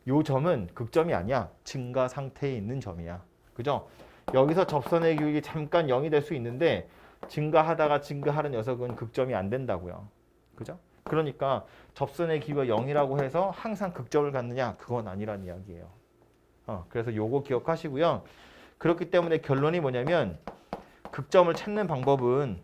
요 점은 극점이 아니야. 증가 상태에 있는 점이야. 그죠? 여기서 접선의 기울기 잠깐 0이 될 수 있는데 증가하다가 증가하는 녀석은 극점이 안 된다고요. 그죠? 그러니까 접선의 기울기가 0이라고 해서 항상 극점을 갖느냐? 그건 아니란 이야기예요. 그래서 요거 기억하시고요. 그렇기 때문에 결론이 뭐냐면 극점을 찾는 방법은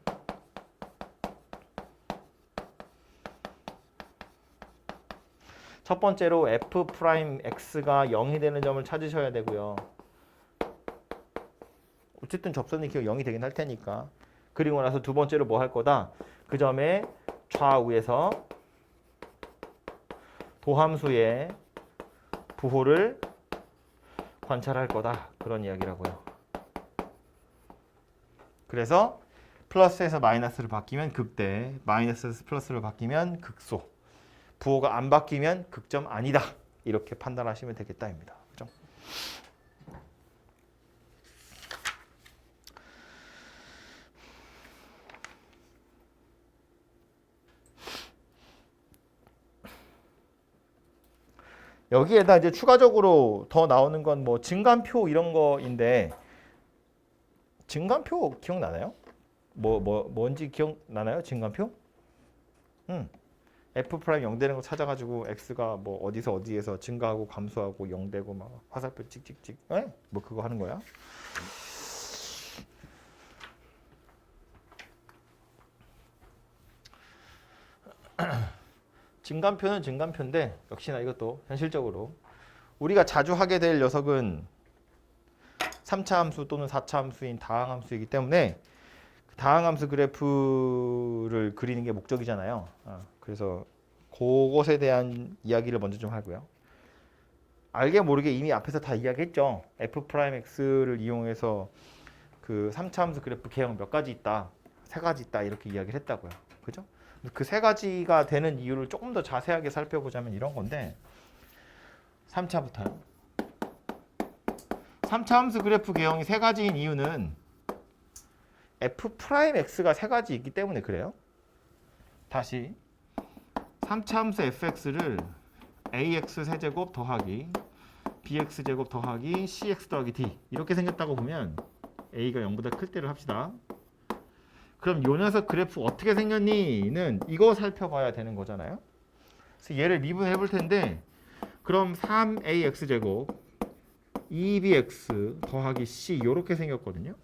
첫 번째로 F'X가 0이 되는 점을 찾으셔야 되고요. 어쨌든 접선의 기호가 0이 되긴 할 테니까. 그리고 나서 두 번째로 뭐 할 거다? 그 점의 좌우에서 도함수의 부호를 관찰할 거다. 그런 이야기라고요. 그래서 플러스에서 마이너스를 바뀌면 극대, 마이너스에서 플러스를 바뀌면 극소. 부호가 안 바뀌면 극점 아니다. 이렇게 판단하시면 되겠다입니다. 그죠? 여기에다 이제 추가적으로 더 나오는 건 뭐 증감표 이런 거인데, 증감표 기억나나요? 뭔지 기억나나요? 증감표? f 프라임 0 되는 거 찾아가지고 x가 뭐 어디서 어디에서 증가하고 감소하고 0 되고 막 화살표 찍찍찍, 뭐 그거 하는 거야? 증감표는 증감표인데 역시나 이것도 현실적으로 우리가 자주 하게 될 녀석은 3차 함수 또는 4차 함수인 다항함수이기 때문에 다항함수 그래프를 그리는 게 목적이잖아요. 그래서 그것에 대한 이야기를 먼저 좀 하고요. 알게 모르게 이미 앞에서 다 이야기했죠. f'x를 이용해서 그 3차 함수 그래프 개형 몇 가지 있다, 3가지 있다 이렇게 이야기를 했다고요. 그죠? 그 3가지가 되는 이유를 조금 더 자세하게 살펴보자면 이런 건데, 3차부터요. 3차 함수 그래프 개형이 3가지인 이유는 f'x가 3가지 있기 때문에 그래요. 다시 3차 함수 fx를 ax 세제곱 더하기 bx 제곱 더하기 cx 더하기 d 이렇게 생겼다고 보면 a가 0보다 클 때를 합시다. 그럼 요 녀석 그래프 어떻게 생겼니는 이거 살펴봐야 되는 거잖아요. 그래서 얘를 미분해 볼 텐데, 그럼 3ax 제곱 2bx 더하기 c 이렇게 생겼거든요.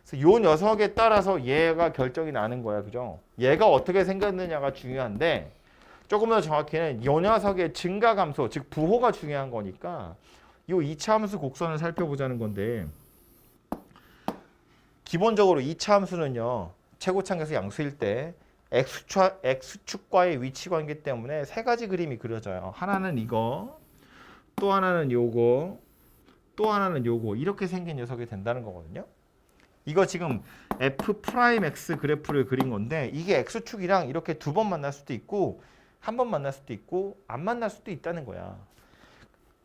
그래서 요 녀석에 따라서 얘가 결정이 나는 거야. 그죠? 얘가 어떻게 생겼느냐가 중요한데, 조금 더 정확히는 요 녀석의 증가감소, 즉 부호가 중요한 거니까 요 2차 함수 곡선을 살펴보자는 건데, 기본적으로 2차 함수는요, 최고차항에서 양수일 때 x축과의 위치 관계 때문에 3가지 그림이 그려져요. 하나는 이거, 또 하나는 요거, 또 하나는 요거, 이렇게 생긴 녀석이 된다는 거거든요. 이거 지금 f'x 그래프를 그린 건데, 이게 x축이랑 이렇게 2번 만날 수도 있고 1번 만날 수도 있고 안 만날 수도 있다는 거야.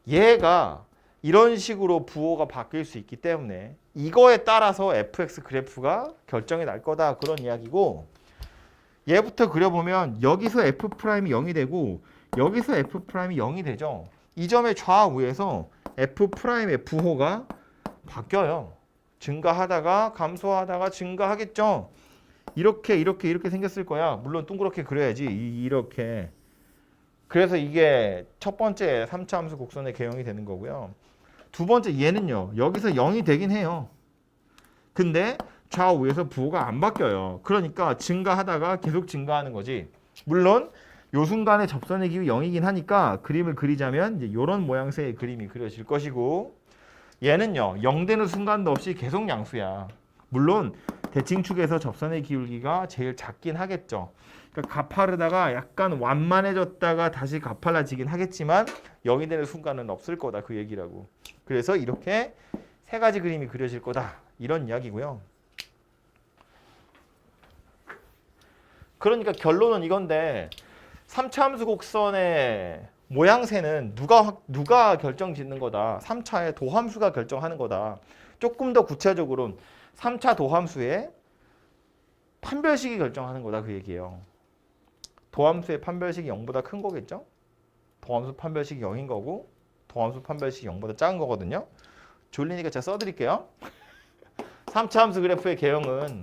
얘가 이런 식으로 부호가 바뀔 수 있기 때문에 이거에 따라서 fx 그래프가 결정이 날 거다, 그런 이야기고, 얘부터 그려보면 여기서 f'이 0이 되고 여기서 f'이 0이 되죠. 이 점의 좌우에서 f'의 부호가 바뀌어요. 증가하다가 감소하다가 증가하겠죠. 이렇게 생겼을 거야. 물론 둥그렇게 그려야지. 이렇게. 그래서 이게 첫 번째 3차 함수 곡선의 개형이 되는 거고요. 두 번째 얘는요, 여기서 0이 되긴 해요. 근데 좌우에서 부호가 안 바뀌어요. 그러니까 증가하다가 계속 증가하는 거지. 물론 요 순간에 접선의 기호 0이긴 하니까 그림을 그리자면 이제 이런 모양새의 그림이 그려질 것이고, 얘는요 0 되는 순간도 없이 계속 양수야. 물론 대칭축에서 접선의 기울기가 제일 작긴 하겠죠. 그러니까 가파르다가 약간 완만해졌다가 다시 가팔라지긴 하겠지만 0이 되는 순간은 없을 거다, 그 얘기라고. 그래서 이렇게 3가지 그림이 그려질 거다, 이런 이야기고요. 그러니까 결론은 이건데, 3차 함수 곡선의 모양새는 누가 결정짓는 거다. 3차의 도함수가 결정하는 거다. 조금 더 구체적으로는 3차 도함수의 판별식이 결정하는 거다, 그 얘기예요. 도함수의 판별식이 0보다 큰 거겠죠? 도함수 판별식이 0인 거고 도함수 판별식이 0보다 작은 거거든요. 졸리니까 제가 써드릴게요. 3차 함수 그래프의 개형은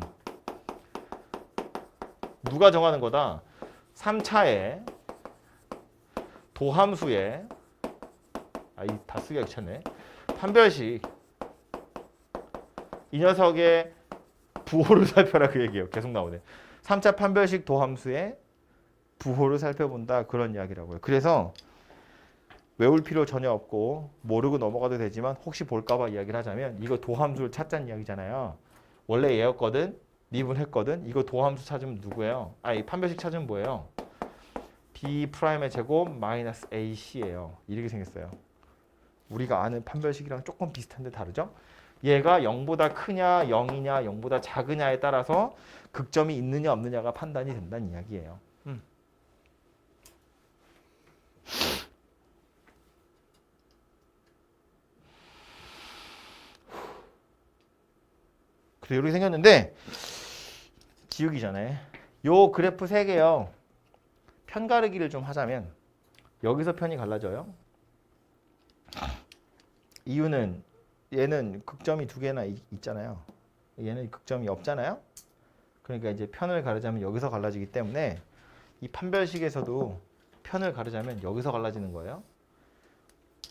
누가 정하는 거다? 3차의 도함수의 다 쓰기가 귀찮네. 판별식, 이 녀석의 부호를 살펴라, 그 얘기예요. 계속 나오네. 3차 판별식 도함수의 부호를 살펴본다, 그런 이야기라고요. 그래서 외울 필요 전혀 없고 모르고 넘어가도 되지만 혹시 볼까봐 이야기를 하자면, 이거 도함수를 찾자는 이야기잖아요. 원래 얘였거든, 미분했거든. 이거 도함수 찾으면 누구예요? 이 판별식 찾으면 뭐예요? B'의 제곱 마이너스 AC예요. 이렇게 생겼어요. 우리가 아는 판별식이랑 조금 비슷한데 다르죠? 얘가 0보다 크냐 0이냐 0보다 작으냐에 따라서 극점이 있느냐 없느냐가 판단이 된다는 이야기예요. 그래서 이렇게 생겼는데 지우기 전에 요 그래프 3개요. 편 가르기를 좀 하자면 여기서 편이 갈라져요. 이유는 얘는 극점이 2개나 있잖아요. 얘는 극점이 없잖아요. 그러니까 이제 편을 가르자면 여기서 갈라지기 때문에 이 판별식에서도 편을 가르자면 여기서 갈라지는 거예요.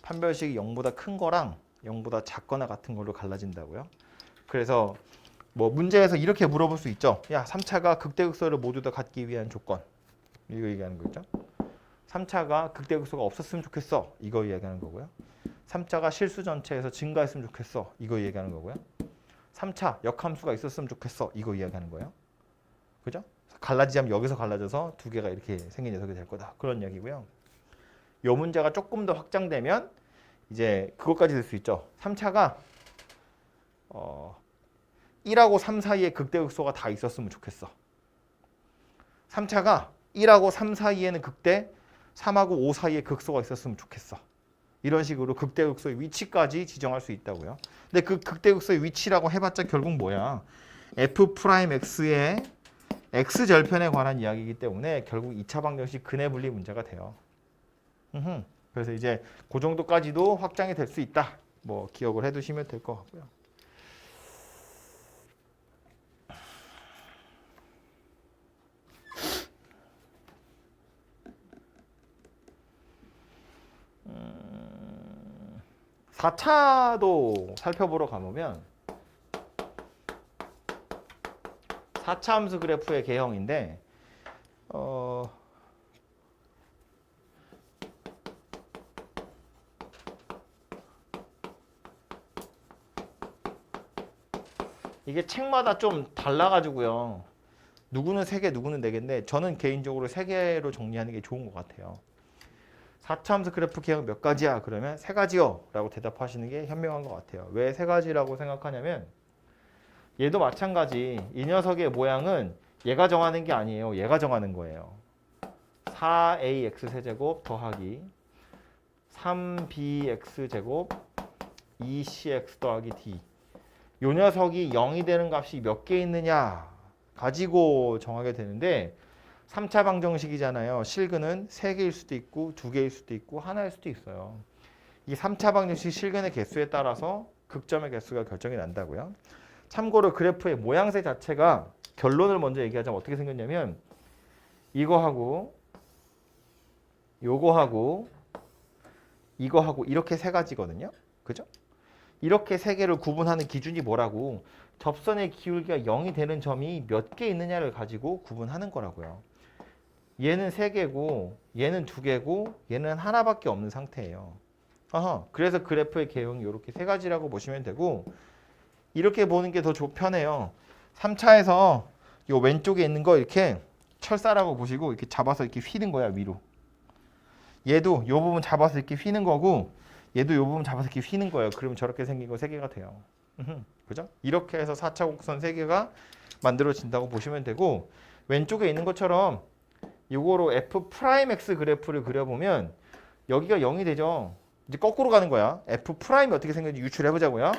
판별식이 0보다 큰 거랑 0보다 작거나 같은 걸로 갈라진다고요. 그래서 뭐 문제에서 이렇게 물어볼 수 있죠. 야, 3차가 극대극소를 모두 다 갖기 위한 조건. 이거 얘기하는 거죠. 3차가 극대극소가 없었으면 좋겠어. 이거 이야기하는 거고요. 3차가 실수 전체에서 증가했으면 좋겠어. 이거 얘기하는 거고요. 3차 역함수가 있었으면 좋겠어. 이거 이야기하는 거예요. 그죠? 갈라지자면 여기서 갈라져서 2개가 이렇게 생긴 녀석이 될 거다. 그런 이야기고요. 이 문제가 조금 더 확장되면 이제 그것까지 될 수 있죠. 3차가 1하고 3 사이에 극대극소가 다 있었으면 좋겠어. 3차가 1하고 3 사이에는 극대, 3하고 5 사이에 극소가 있었으면 좋겠어. 이런 식으로 극대극소의 위치까지 지정할 수 있다고요. 근데 그 극대극소의 위치라고 해봤자 결국 뭐야? F'X의 X절편에 관한 이야기이기 때문에 결국 2차 방정식 근해 분리 문제가 돼요. 그래서 이제 그 정도까지도 확장이 될 수 있다. 뭐 기억을 해두시면 될 것 같고요. 음, 4차도 살펴보러 가보면 4차 함수 그래프의 개형인데 이게 책마다 좀 달라가지고요. 누구는 3개, 누구는 4개인데 저는 개인적으로 3개로 정리하는 게 좋은 것 같아요. 4차 함수 그래프 개형 몇 가지야? 그러면 3가지요 라고 대답하시는 게 현명한 것 같아요. 왜 3가지라고 생각하냐면 얘도 마찬가지. 이 녀석의 모양은 얘가 정하는 게 아니에요. 얘가 정하는 거예요. 4ax 세제곱 더하기 3bx 제곱 2cx 더하기 d. 요 녀석이 0이 되는 값이 몇 개 있느냐 가지고 정하게 되는데 3차 방정식이잖아요. 실근은 3개일 수도 있고 2개일 수도 있고 하나일 수도 있어요. 이 3차 방정식 실근의 개수에 따라서 극점의 개수가 결정이 난다고요. 참고로 그래프의 모양새 자체가 결론을 먼저 얘기하자면 어떻게 생겼냐면 이거하고 요거하고 이거하고 이렇게 3가지거든요. 그죠? 이렇게 3개를 구분하는 기준이 뭐라고? 접선의 기울기가 0이 되는 점이 몇 개 있느냐를 가지고 구분하는 거라고요. 얘는 3개고 얘는 2개고 얘는 하나밖에 없는 상태예요. 그래서 그래프의 개형이 이렇게 3가지라고 보시면 되고 이렇게 보는 게 더 편해요. 3차에서 요 왼쪽에 있는 거 이렇게 철사라고 보시고 이렇게 잡아서 이렇게 휘는 거야, 위로. 얘도 요 부분 잡아서 이렇게 휘는 거고 얘도 요 부분 잡아서 이렇게 휘는 거예요. 그러면 저렇게 생긴 거 3개가 돼요. 그죠? 이렇게 해서 4차 곡선 3개가 만들어진다고 보시면 되고 왼쪽에 있는 것처럼 이거로 F'X 그래프를 그려보면 여기가 0이 되죠. 이제 거꾸로 가는 거야. F'이 어떻게 생겼는지 유출해보자고요.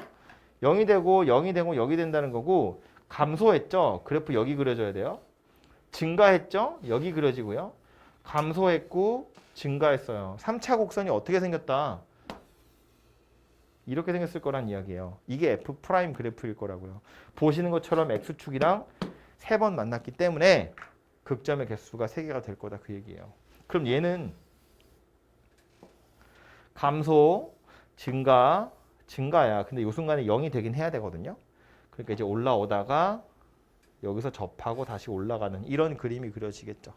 0이 되고 0이 되고 0이 된다는 거고 감소했죠. 그래프 여기 그려져야 돼요. 증가했죠. 여기 그려지고요. 감소했고 증가했어요. 3차 곡선이 어떻게 생겼다. 이렇게 생겼을 거란 이야기예요. 이게 F' 그래프일 거라고요. 보시는 것처럼 X축이랑 3번 만났기 때문에 극점의 개수가 3개가 될 거다 그 얘기예요. 그럼 얘는 감소, 증가, 증가야. 근데 이 순간에 0이 되긴 해야 되거든요. 그러니까 이제 올라오다가 여기서 접하고 다시 올라가는 이런 그림이 그려지겠죠.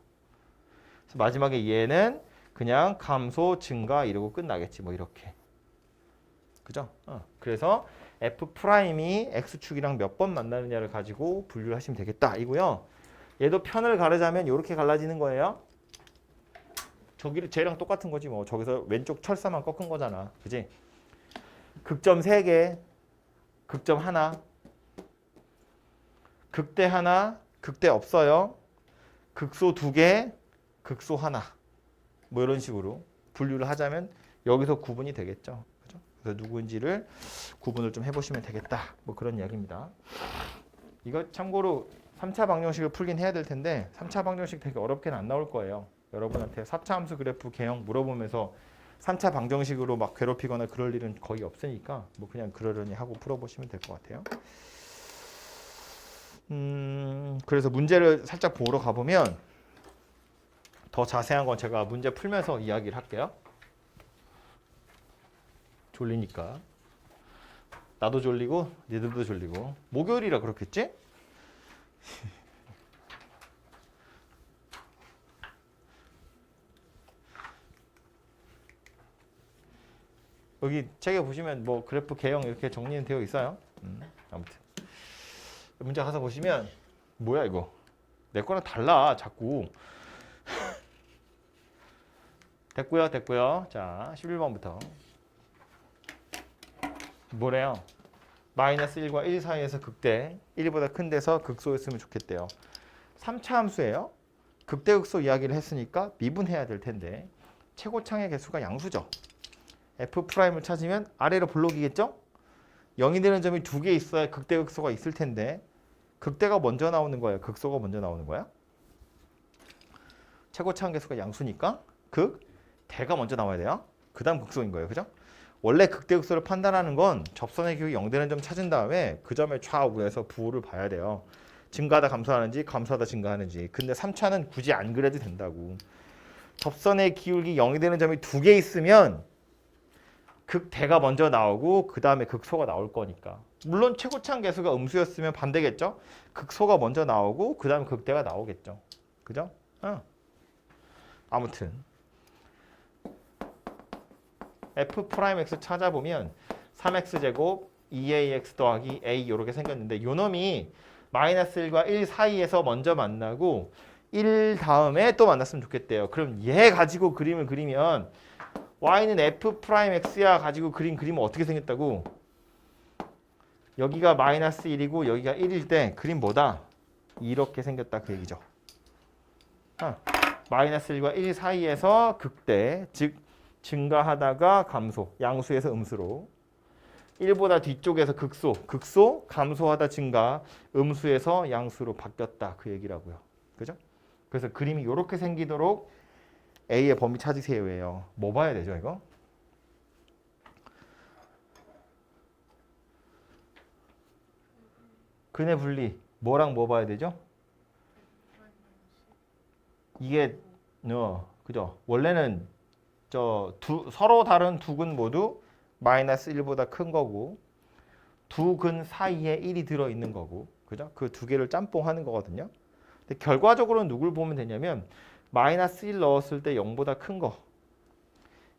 그래서 마지막에 얘는 그냥 감소, 증가 이러고 끝나겠지. 뭐 이렇게. 그죠? 그래서 F'이 X축이랑 몇 번 만나느냐를 가지고 분류를 하시면 되겠다 이고요. 얘도 편을 가르자면 이렇게 갈라지는 거예요. 저기를 쟤랑 똑같은 거지 뭐. 저기서 왼쪽 철사만 꺾은 거잖아. 그지? 극점 3개, 극점 하나, 극대 하나, 극대 없어요. 극소 두 개, 극소 하나. 뭐 이런 식으로 분류를 하자면 여기서 구분이 되겠죠. 그죠? 그래서 누구인지를 구분을 좀 해보시면 되겠다. 뭐 그런 이야기입니다. 이거 참고로 3차 방정식을 풀긴 해야 될 텐데 3차 방정식 되게 어렵게는 안 나올 거예요. 여러분한테 4차 함수 그래프 개형 물어보면서 3차 방정식으로 막 괴롭히거나 그럴 일은 거의 없으니까 뭐 그냥 그러려니 하고 풀어보시면 될 것 같아요. 그래서 문제를 살짝 보러 가보면 더 자세한 건 제가 문제 풀면서 이야기를 할게요. 졸리니까. 나도 졸리고 니들도 졸리고. 목요일이라 그렇겠지? 여기 책에 보시면 뭐 그래프 개형 이렇게 정리는 되어 있어요. 아무튼 문제 가서 보시면 뭐야 이거 내 거랑 달라 자꾸. 됐고요. 자 11번부터 뭐래요? 마이너스 1과 1 사이에서 극대 1보다 큰 데서 극소였으면 좋겠대요. 3차 함수예요. 극대 극소 이야기를 했으니까 미분해야 될 텐데 최고창의 개수가 양수죠. F'을 찾으면 아래로 블록이겠죠? 0이 되는 점이 두 개 있어야 극대 극소가 있을 텐데 극대가 먼저 나오는 거예요? 극소가 먼저 나오는 거야? 최고차원 개수가 양수니까 극대가 먼저 나와야 돼요. 그 다음 극소인 거예요. 그죠? 원래 극대 극소를 판단하는 건 접선의 기울기 0 되는 점 찾은 다음에 그 점의 좌우에서 부호를 봐야 돼요. 증가하다 감소하는지 감소하다 증가하는지. 근데 3차는 굳이 안 그래도 된다고. 접선의 기울기 0이 되는 점이 두 개 있으면 극대가 먼저 나오고 그 다음에 극소가 나올 거니까. 물론 최고차원 개수가 음수였으면 반대겠죠. 극소가 먼저 나오고 그 다음에 극대가 나오겠죠. 그죠? 아무튼 F'X 찾아보면 3x제곱 2ax 더하기 a 이렇게 생겼는데 요 놈이 마이너스 1과 1 사이에서 먼저 만나고 1 다음에 또 만났으면 좋겠대요. 그럼 얘 가지고 그림을 그리면 y는 F'X야 가지고 그리면 어떻게 생겼다고? 여기가 마이너스 1이고 여기가 1일 때 그림 뭐다? 이렇게 생겼다 그 얘기죠. 마이너스 1과 1 사이에서 극대, 즉 증가하다가 감소, 양수에서 음수로 1보다 뒤쪽에서 극소, 감소하다 증가, 음수에서 양수로 바뀌었다 그 얘기라고요. 그죠? 그래서 그림이 이렇게 생기도록 A의 범위 찾으세요예요. 뭐 봐야 되죠 이거? 근의 분리 뭐랑 뭐 봐야 되죠? 이게 그죠? 원래는 서로 다른 두 근 모두 마이너스 1보다 큰 거고 두 근 사이에 1이 들어있는 거고 그죠? 그 두 개를 짬뽕하는 거거든요. 근데 결과적으로는 누굴 보면 되냐면 마이너스 1 넣었을 때 0보다 큰 거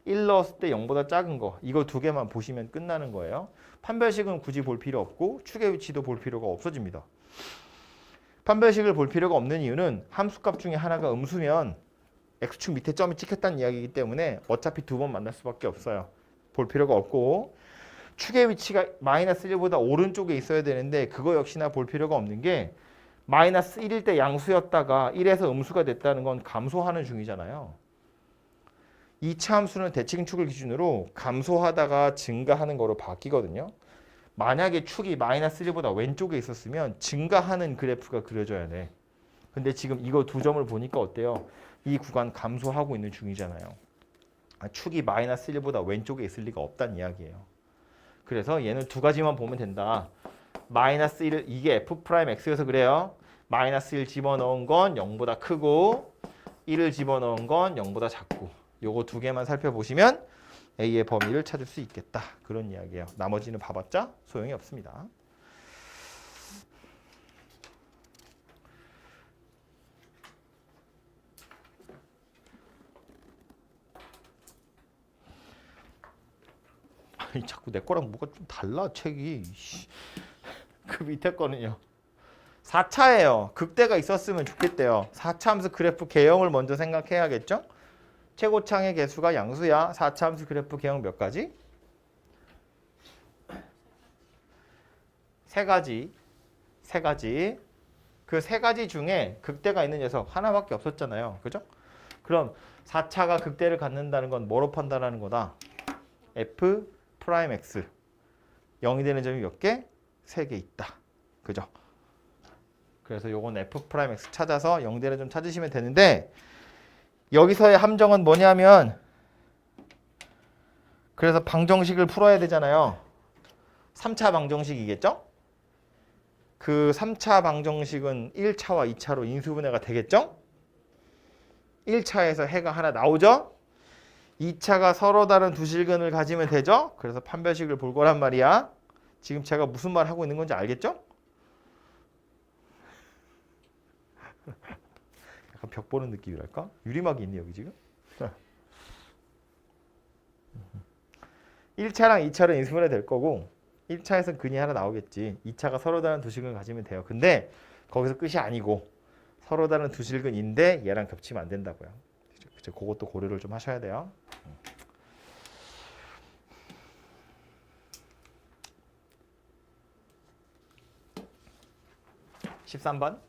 1 넣었을 때 0보다 작은 거 이거 두 개만 보시면 끝나는 거예요. 판별식은 굳이 볼 필요 없고 축의 위치도 볼 필요가 없어집니다. 판별식을 볼 필요가 없는 이유는 함수값 중에 하나가 음수면 x축 밑에 점이 찍혔다는 이야기이기 때문에 어차피 두 번 만날 수밖에 없어요. 볼 필요가 없고 축의 위치가 마이너스 1보다 오른쪽에 있어야 되는데 그거 역시나 볼 필요가 없는 게 마이너스 1일 때 양수였다가 1에서 음수가 됐다는 건 감소하는 중이잖아요. 2차 함수는 대칭축을 기준으로 감소하다가 증가하는 거로 바뀌거든요. 만약에 축이 마이너스 1보다 왼쪽에 있었으면 증가하는 그래프가 그려져야 돼. 근데 지금 이거 두 점을 보니까 어때요? 이 구간 감소하고 있는 중이잖아요. 축이 마이너스 1보다 왼쪽에 있을 리가 없다는 이야기예요. 그래서 얘는 두 가지만 보면 된다. 마이너스 1, 이게 F'X여서 그래요. 마이너스 1 집어넣은 건 0보다 크고 1을 집어넣은 건 0보다 작고 요거 두 개만 살펴보시면 A의 범위를 찾을 수 있겠다. 그런 이야기예요. 나머지는 봐봤자 소용이 없습니다. 아니, 자꾸 내 거랑 뭐가 좀 달라 책이. 그 밑에 거는요. 4차예요. 극대가 있었으면 좋겠대요. 4차 함수 그래프 개형을 먼저 생각해야겠죠? 최고창의 개수가 양수야. 4차 함수 그래프 개형 몇 가지? 세 가지. 그 세 가지 중에 극대가 있는 녀석 하나밖에 없었잖아요. 그죠? 그럼 4차가 극대를 갖는다는 건 뭐로 판단하는 거다? F 프라임 X 0이 되는 점이 몇 개? 3개 있다. 그죠? 그래서 요건 F 프라임 X 찾아서 0 되는 점 찾으시면 되는데 여기서의 함정은 뭐냐면 그래서 방정식을 풀어야 되잖아요. 3차 방정식이겠죠? 그 3차 방정식은 1차와 2차로 인수분해가 되겠죠? 1차에서 해가 하나 나오죠? 2차가 서로 다른 두 실근을 가지면 되죠? 그래서 판별식을 볼 거란 말이야. 지금 제가 무슨 말 하고 있는 건지 알겠죠? 약간 벽 보는 느낌이랄까? 유리막이 있네 여기 지금. 1차랑 2차로 인수분해 될 거고 1차에서는 근이 하나 나오겠지. 2차가 서로 다른 두 실근을 가지면 돼요. 근데 거기서 끝이 아니고 서로 다른 두 실근인데 얘랑 겹치면 안 된다고요. 그쵸? 그것도 고려를 좀 하셔야 돼요. 13번.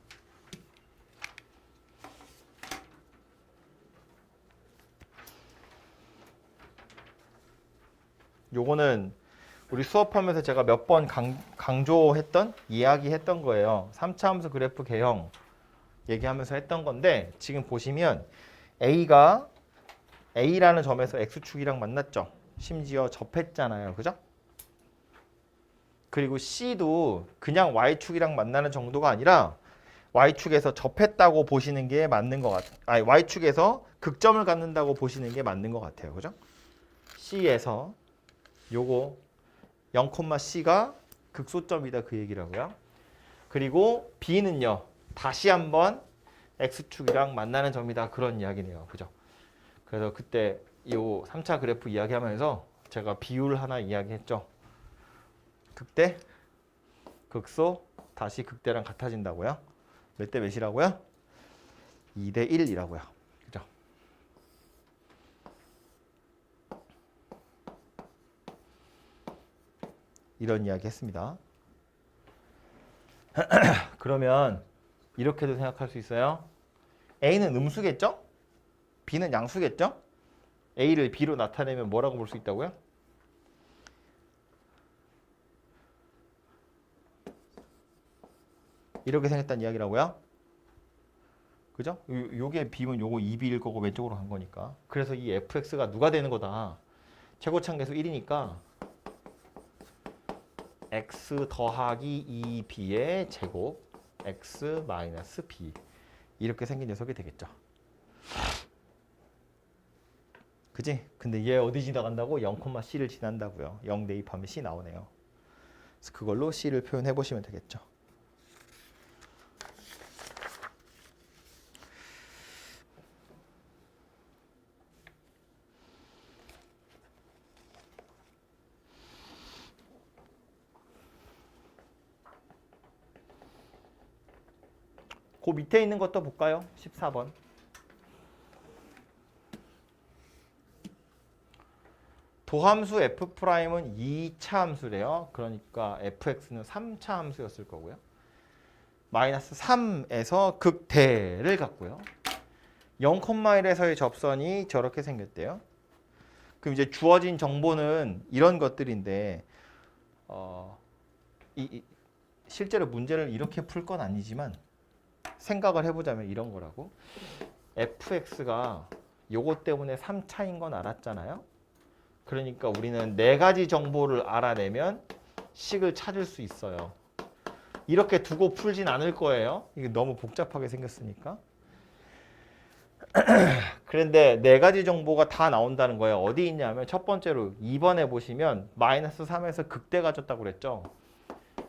요거는 우리 수업하면서 제가 몇 번 강조했던 이야기했던 거예요. 3차 함수 그래프 개형 얘기하면서 했던 건데 지금 보시면 A가 A라는 점에서 X축이랑 만났죠. 심지어 접했잖아요. 그죠? 그리고 C도 그냥 Y축이랑 만나는 정도가 아니라 Y축에서 접했다고 보시는 게 맞는 것 같아요. 아니, Y축에서 극점을 갖는다고 보시는 게 맞는 것 같아요. 그죠? C에서 요거 0,C가 극소점이다 그 얘기라고요. 그리고 B는요. 다시 한번 X축이랑 만나는 점이다 그런 이야기네요. 그죠? 그래서 그때 요 3차 그래프 이야기하면서 제가 비율 하나 이야기했죠. 극대, 극소, 다시 극대랑 같아진다고요. 몇 대 몇이라고요? 2대 1이라고요. 그죠? 이런 이야기 했습니다. 그러면 이렇게도 생각할 수 있어요. A는 음수겠죠? B는 양수겠죠? A를 B로 나타내면 뭐라고 볼 수 있다고요? 이렇게 생겼다는 이야기라고요? 그죠? 요게 B면 요거 2B일 거고 왼쪽으로 간 거니까. 그래서 이 fx가 누가 되는 거다? 최고차계수 1이니까 x 더하기 2b의 제곱 x 마이너스 b 이렇게 생긴 녀석이 되겠죠. 그지? 근데 얘 어디 지나간다고? 0,C를 지난다고요. 0 대입하면 C 나오네요. 그래서 그걸로 C를 표현해 보시면 되겠죠. 그 밑에 있는 것도 볼까요? 14번. 도함수 f'은 2차 함수래요. 그러니까 fx는 3차 함수였을 거고요. 마이너스 3에서 극대를 갖고요. 0,1에서의 접선이 저렇게 생겼대요. 그럼 이제 주어진 정보는 이런 것들인데 실제로 문제를 이렇게 풀 건 아니지만 생각을 해보자면 이런 거라고. fx가 요것 때문에 3차인 건 알았잖아요. 그러니까 우리는 네 가지 정보를 알아내면 식을 찾을 수 있어요. 이렇게 두고 풀진 않을 거예요. 이게 너무 복잡하게 생겼으니까. 그런데 네 가지 정보가 다 나온다는 거예요. 어디 있냐면 첫 번째로 2번에 보시면 마이너스 3에서 극대 가졌다고 그랬죠.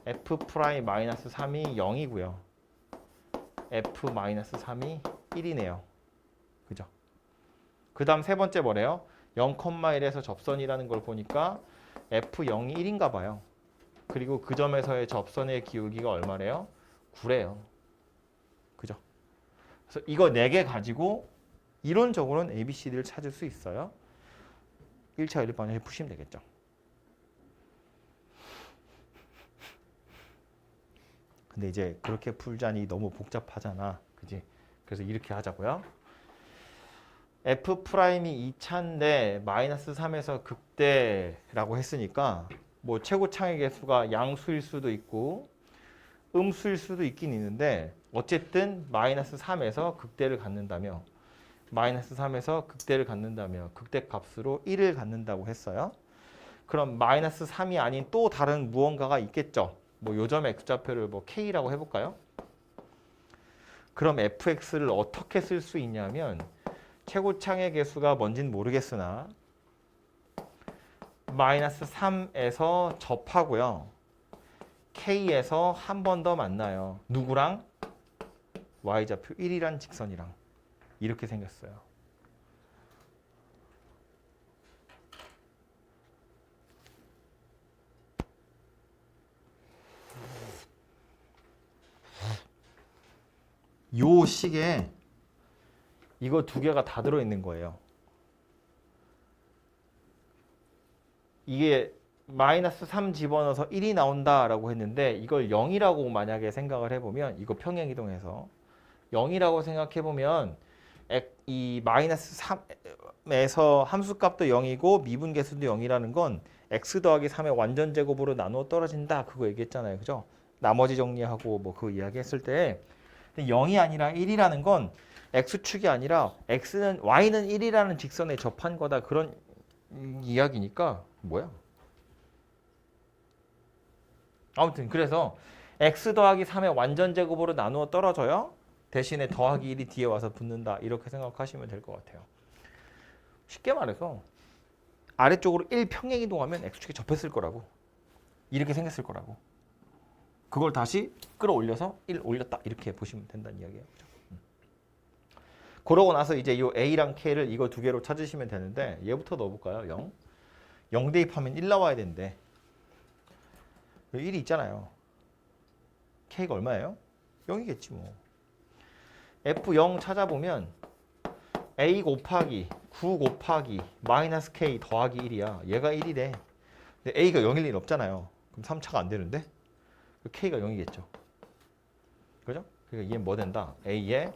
f 프라임 마이너스 3이 0이고요. f 마이너스 3이 1이네요. 그죠? 그 다음 세 번째 뭐래요? 0,1에서 접선이라는 걸 보니까 f0이 1인가 봐요. 그리고 그 점에서의 접선의 기울기가 얼마래요? 9래요. 그죠? 그래서 이거 4개 가지고 이론적으로는 ABCD를 찾을 수 있어요. 1차 1번에 푸시면 되겠죠. 근데 이제 그렇게 풀자니 너무 복잡하잖아. 그지? 그래서 이렇게 하자고요. F'이 2차인데 마이너스 3에서 극대라고 했으니까 뭐 최고 창의 개수가 양수일 수도 있고 음수일 수도 있긴 있는데 어쨌든 마이너스 3에서 극대를 갖는다며 마이너스 3에서 극대를 갖는다며 극대 값으로 1을 갖는다고 했어요. 그럼 마이너스 3이 아닌 또 다른 무언가가 있겠죠. 뭐 요점의 x좌표를 뭐 k라고 해볼까요? 그럼 fx를 어떻게 쓸 수 있냐면 최고창의 개수가 뭔진 모르겠으나 마이너스 3에서 접하고요. k에서 한 번 더 만나요. 누구랑? y좌표 1이란 직선이랑. 이렇게 생겼어요. 요 식에 이거 두 개가 다 들어있는 거예요. 이게 마이너스 3 집어넣어서 1이 나온다라고 했는데 이걸 0이라고 만약에 생각을 해보면 이거 평행이동해서 0이라고 생각해보면 이 마이너스 3에서 함수값도 0이고 미분계수도 0이라는 건 x 더하기 3의 완전 제곱으로 나누어 떨어진다 그거 얘기했잖아요. 그죠? 나머지 정리하고 뭐 그거 이야기했을 때 0이 아니라 1이라는 건 x축이 아니라 y는 1이라는 직선에 접한 거다 그런 이야기니까 뭐야? 아무튼 그래서 x 더하기 3의 완전 제곱으로 나누어 떨어져요. 대신에 더하기 1이 뒤에 와서 붙는다. 이렇게 생각하시면 될 것 같아요. 쉽게 말해서 아래쪽으로 1 평행 이동하면 x축에 접했을 거라고. 이렇게 생겼을 거라고. 그걸 다시 끌어올려서 1 올렸다. 이렇게 보시면 된다는 이야기예요. 그러고 나서 이제 이 a랑 k를 이거 두 개로 찾으시면 되는데 얘부터 넣어볼까요? 0. 0 대입하면 1 나와야 되는데 1이 있잖아요. k가 얼마예요? 0이겠지 뭐. F0 찾아보면 A 곱하기 9 곱하기 마이너스 K 더하기 1이야. 얘가 1이래. 근데 A가 0일 일 없잖아요. 그럼 3차가 안 되는데? K가 0이겠죠. 그죠? 그러니까 얘는 뭐 된다? A에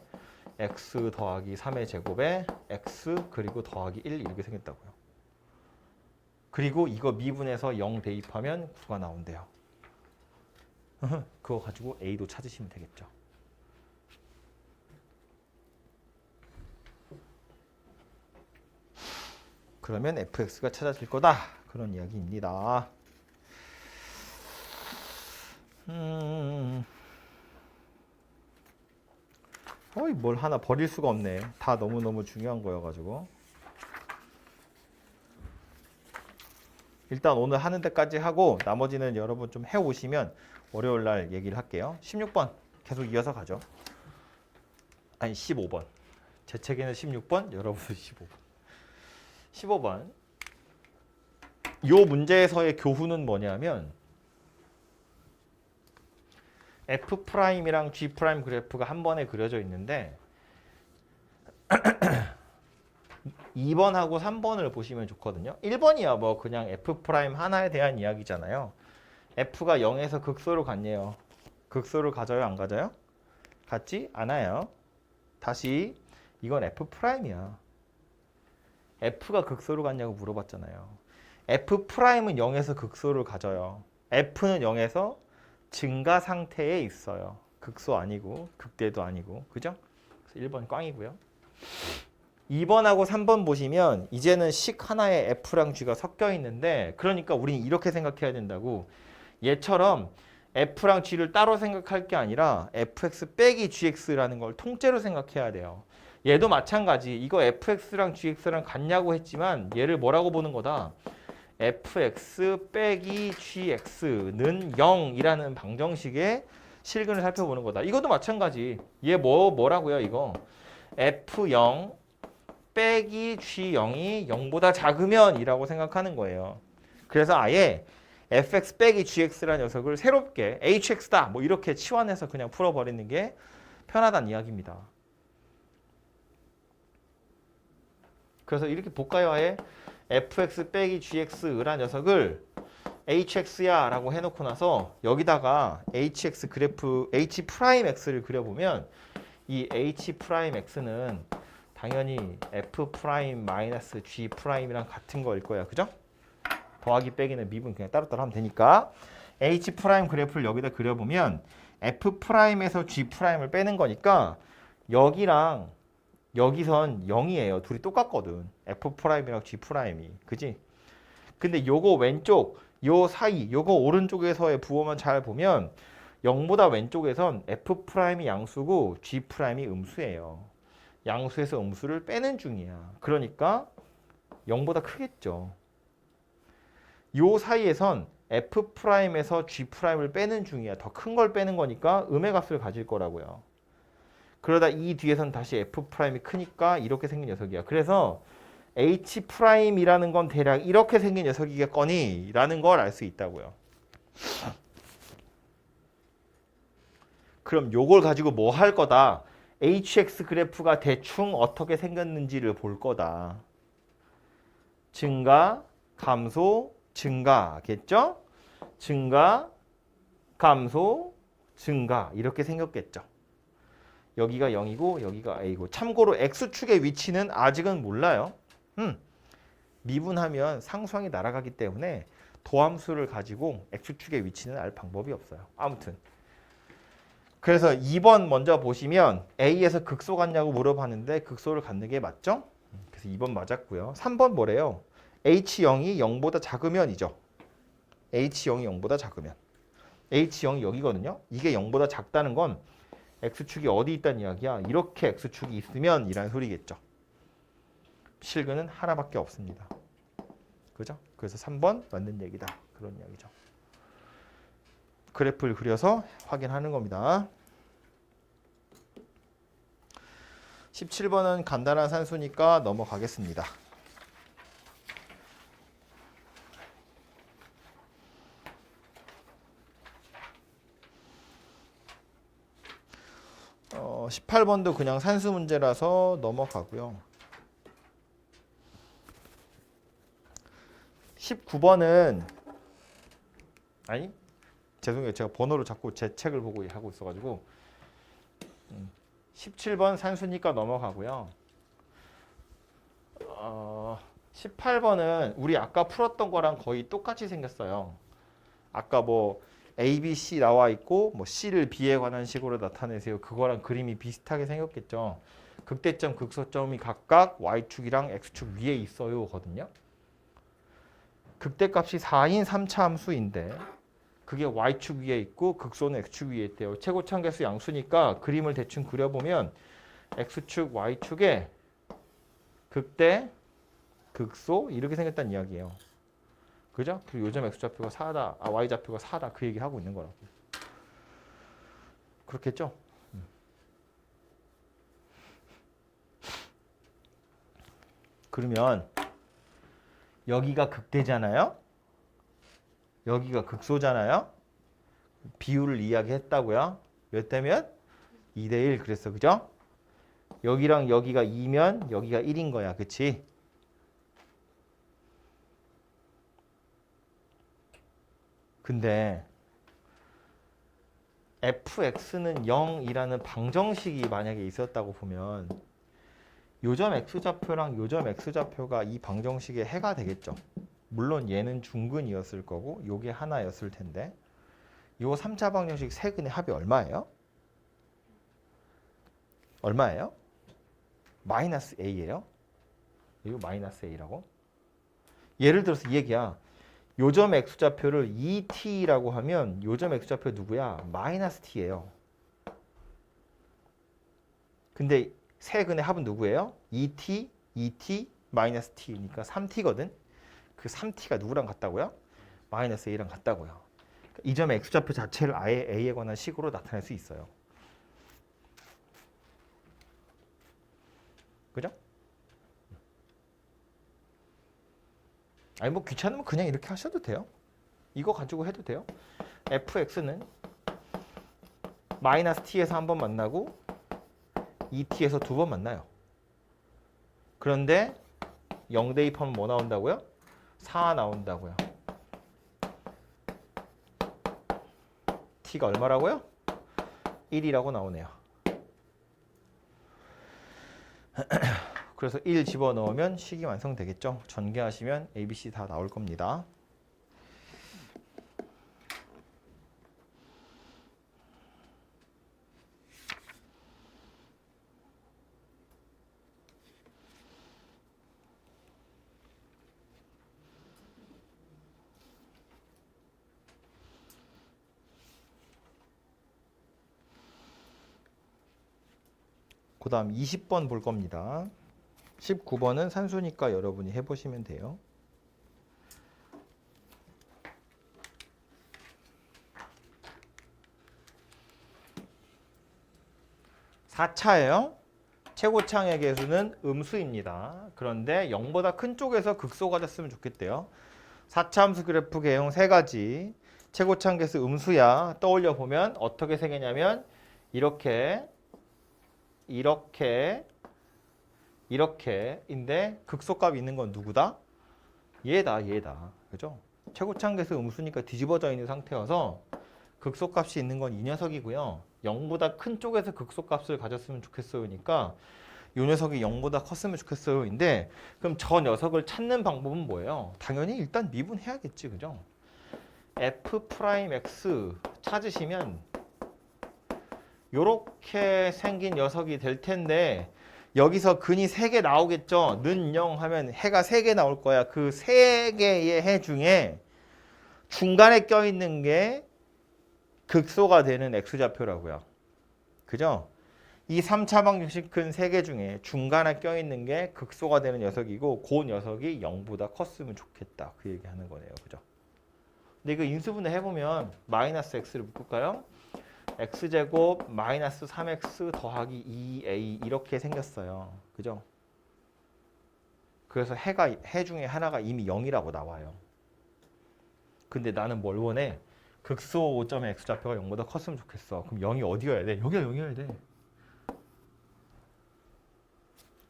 X 더하기 3의 제곱에 X 그리고 더하기 1 이렇게 생겼다고요. 그리고 이거 미분해서 0 대입하면 9가 나온대요. 그거 가지고 A도 찾으시면 되겠죠. 그러면 fx가 찾아질 거다. 그런 이야기입니다. 어이 뭘 하나 버릴 수가 없네. 다 너무너무 중요한 거여가지고. 일단 오늘 하는 데까지 하고 나머지는 여러분 좀 해오시면 월요일 날 얘기를 할게요. 16번 계속 이어서 가죠. 아니 15번. 제 책에는 16번, 여러분은 15번. 15번. 이 문제에서의 교훈은 뭐냐면 F'이랑 G' 그래프가 한 번에 그려져 있는데 2번하고 3번을 보시면 좋거든요. 1번이야 뭐 그냥 F' 하나에 대한 이야기잖아요. F가 0에서 극소로 갔네요. 극소를 가져요? 안 가져요? 같지 않아요. 다시 이건 F'이야. F가 극소로 갔냐고 물어봤잖아요. F'은 0에서 극소를 가져요. F는 0에서 증가 상태에 있어요. 극소 아니고 극대도 아니고. 그죠? 그래서 1번 꽝이고요. 2번하고 3번 보시면 이제는 식 하나에 F랑 G가 섞여 있는데 그러니까 우리는 이렇게 생각해야 된다고. 얘처럼 F랑 G를 따로 생각할 게 아니라 fx 빼기 gx라는 걸 통째로 생각해야 돼요. 얘도 마찬가지. 이거 fx랑 gx랑 같냐고 했지만 얘를 뭐라고 보는 거다? fx 빼기 gx는 0이라는 방정식의 실근을 살펴보는 거다. 이것도 마찬가지. 얘 뭐라고요 이거? f0 빼기 g0이 0보다 작으면 이라고 생각하는 거예요. 그래서 아예 fx 빼기 gx라는 녀석을 새롭게 hx다 뭐 이렇게 치환해서 그냥 풀어버리는 게 편하다는 이야기입니다. 그래서 이렇게 볼까요? 아예 fx 빼기 gx라는 녀석을 hx야 라고 해놓고 나서 여기다가 hx 그래프 h'x를 그려보면 이 h'x는 당연히 f'-g'이랑 같은 거일 거야. 그죠? 더하기 빼기는 미분 그냥 따로따로 하면 되니까 h' 그래프를 여기다 그려보면 f'에서 g'을 빼는 거니까 여기랑 여기선 0이에요. 둘이 똑같거든. f'이랑 g'이. 그지? 근데 요거 왼쪽, 요 사이, 요거 오른쪽에서의 부호만 잘 보면 0보다 왼쪽에선 f'이 양수고 g'이 음수예요. 양수에서 음수를 빼는 중이야. 그러니까 0보다 크겠죠. 요 사이에선 f'에서 g'을 빼는 중이야. 더 큰 걸 빼는 거니까 음의 값을 가질 거라고요. 그러다 이 뒤에선 다시 f'이 크니까 이렇게 생긴 녀석이야. 그래서 h'이라는 건 대략 이렇게 생긴 녀석이겠거니 라는 걸 알 수 있다고요. 그럼 요걸 가지고 뭐 할 거다? hx 그래프가 대충 어떻게 생겼는지를 볼 거다. 증가, 감소, 증가겠죠? 증가, 감소, 증가 이렇게 생겼겠죠. 여기가 0이고 여기가 a고 참고로 x축의 위치는 아직은 몰라요. 미분하면 상수항이 날아가기 때문에 도함수를 가지고 x축의 위치는 알 방법이 없어요. 아무튼 그래서 2번 먼저 보시면 a에서 극소 같냐고 물어봤는데 극소를 갖는 게 맞죠? 그래서 2번 맞았고요. 3번 뭐래요? h0이 0보다 작으면이죠. h0이 0보다 작으면. h0이 여기거든요. 이게 0보다 작다는 건 x축이 어디 있다는 이야기야? 이렇게 x축이 있으면 이라는 소리겠죠. 실근은 하나밖에 없습니다. 그죠? 그래서 3번 맞는 얘기다. 그런 이야기죠. 그래프를 그려서 확인하는 겁니다. 17번은 간단한 산수니까 넘어가겠습니다. 어, 18번도 그냥 산수 문제라서 넘어가고요. 19번은 아니 죄송해요. 제가 번호를 자꾸 제 책을 보고 하고 있어가지고 17번 산수니까 넘어가고요. 18번은 우리 아까 풀었던 거랑 거의 똑같이 생겼어요. 아까 뭐 A, B, C 나와 있고 뭐 C를 B에 관한 식으로 나타내세요. 그거랑 그림이 비슷하게 생겼겠죠. 극대점, 극소점이 각각 Y축이랑 X축 위에 있어요. 거든요. 극대값이 4인 3차 함수인데 그게 Y축 위에 있고 극소는 X축 위에 있대요. 최고차함계수 양수니까 그림을 대충 그려보면 X축, Y축에 극대, 극소 이렇게 생겼다는 이야기예요. 그죠? 그리고 요점 X좌표가 4다, Y좌표가 4다 그 얘기 하고 있는 거라고. 그렇겠죠? 그러면 여기가 극대잖아요? 여기가 극소잖아요? 비율을 이야기했다고요? 몇 대면? 2대1 그랬어. 그죠? 여기랑 여기가 2면 여기가 1인 거야. 그치? 근데 fx는 0이라는 방정식이 만약에 있었다고 보면 요점 x좌표랑 요점 x좌표가 이 방정식의 해가 되겠죠. 물론 얘는 중근이었을 거고 요게 하나였을 텐데 요 3차 방정식 세근의 합이 얼마예요? 얼마예요? 마이너스 a예요. 이거 마이너스 a라고? 예를 들어서 이 얘기야. 요점 x좌표를 2t라고 하면 요점 x좌표 누구야? 마이너스 t예요. 근데 세근의 합은 누구예요? 2t, 2t, 마이너스 t니까 3t거든. 그 3t가 누구랑 같다고요? 마이너스 a랑 같다고요. 이 점의 x좌표 자체를 아예 a에 관한 식으로 나타낼 수 있어요. 그죠? 아니 뭐 귀찮으면 그냥 이렇게 하셔도 돼요. 이거 가지고 해도 돼요. fx는 마이너스 t에서 한 번 만나고 2t에서 두 번 만나요. 그런데 0 대입하면 뭐 나온다고요? 4 나온다고요. t가 얼마라고요? 1이라고 나오네요. 그래서 1 집어넣으면 식이 완성되겠죠. 전개하시면 A, B, C 다 나올 겁니다. 그 다음 20번 볼 겁니다. 19번은 산수니까 여러분이 해보시면 돼요. 4차예요. 최고창의 개수는 음수입니다. 그런데 0보다 큰 쪽에서 극소가 됐으면 좋겠대요. 4차 함수 그래프 개형 3가지. 최고창 개수 음수야. 떠올려 보면 어떻게 생기냐면 이렇게인데 극소값이 있는 건 누구다? 얘다. 그죠? 최고창 개수 음수니까 뒤집어져 있는 상태여서 극소값이 있는 건 이 녀석이고요. 0보다 큰 쪽에서 극소값을 가졌으면 좋겠어요니까 이 녀석이 0보다 컸으면 좋겠어요인데 그럼 저 녀석을 찾는 방법은 뭐예요? 당연히 일단 미분해야겠지. 그죠? F'X 찾으시면 요렇게 생긴 녀석이 될 텐데 여기서 근이 3개 나오겠죠. 는 0 하면 해가 3개 나올 거야. 그 3개의 해 중에 중간에 껴있는 게 극소가 되는 X좌표라고요. 그죠? 이 3차 방정식 근 3개 중에 중간에 껴있는 게 극소가 되는 녀석이고 그 녀석이 0보다 컸으면 좋겠다. 그 얘기하는 거네요. 그죠? 근데 이거 인수분해 해보면 마이너스 X를 묶을까요? X제곱 마이너스 3X 더하기 2A 이렇게 생겼어요. 그죠? 그래서 해 중에 하나가 이미 0이라고 나와요. 근데 나는 뭘 원해? 극소 5점의 X좌표가 0보다 컸으면 좋겠어. 그럼 0이 어디여야 돼? 여기가 0이어야 돼.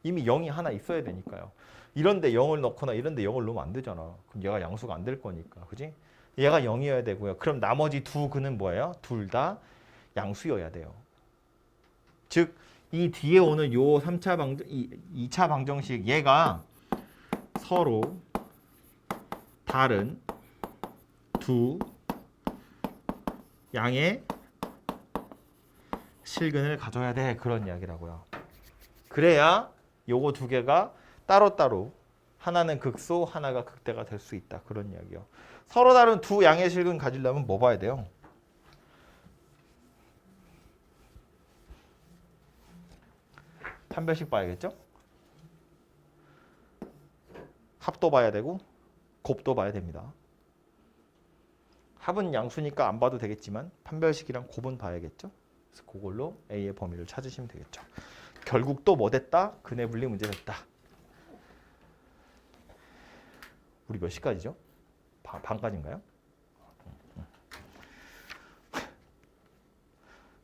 이미 0이 하나 있어야 되니까요. 이런데 0을 넣거나 이런데 0을 넣으면 안 되잖아. 그럼 얘가 양수가 안 될 거니까. 그지? 얘가 0이어야 되고요. 그럼 나머지 두 근은 뭐예요? 둘 다 양수여야 돼요. 즉, 이 뒤에 오는 요 3차 방정, 2차 방정식 얘가 서로 다른 두 양의 실근을 가져야 돼. 그런 이야기라고요. 그래야 요거 두 개가 따로따로 하나는 극소, 하나가 극대가 될 수 있다. 그런 이야기요. 서로 다른 두 양의 실근 가지려면 뭐 봐야 돼요? 판별식 봐야겠죠? 합도 봐야 되고 곱도 봐야 됩니다. 합은 양수니까 안 봐도 되겠지만 판별식이랑 곱은 봐야겠죠? 그래서 그걸로 A의 범위를 찾으시면 되겠죠. 결국 또 뭐 됐다? 근해 분리 문제 됐다. 우리 몇 시까지죠? 반까지인가요?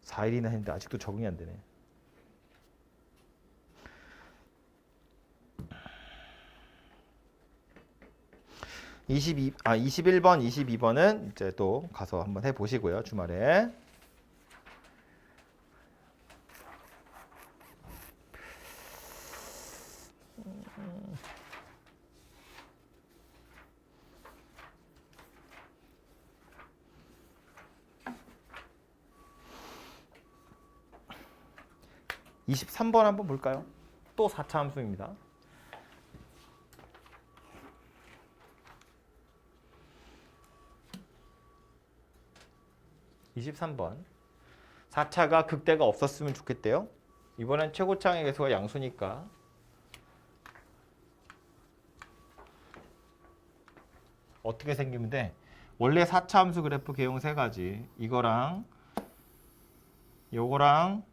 4일이나 했는데 아직도 적응이 안 되네. 아, 21번, 22번은 이제 또 가서 한번 해보시고요. 주말에. (23번) 한번 볼까요? 또 4차 함수입니다. (23번) 4차가 극대가 없었으면 좋겠대요. 이번엔 최고창의 개수가 양수니까 어떻게 생기면 돼? 원래 4차 함수 그래프 개용 3가지. 이거랑 요거랑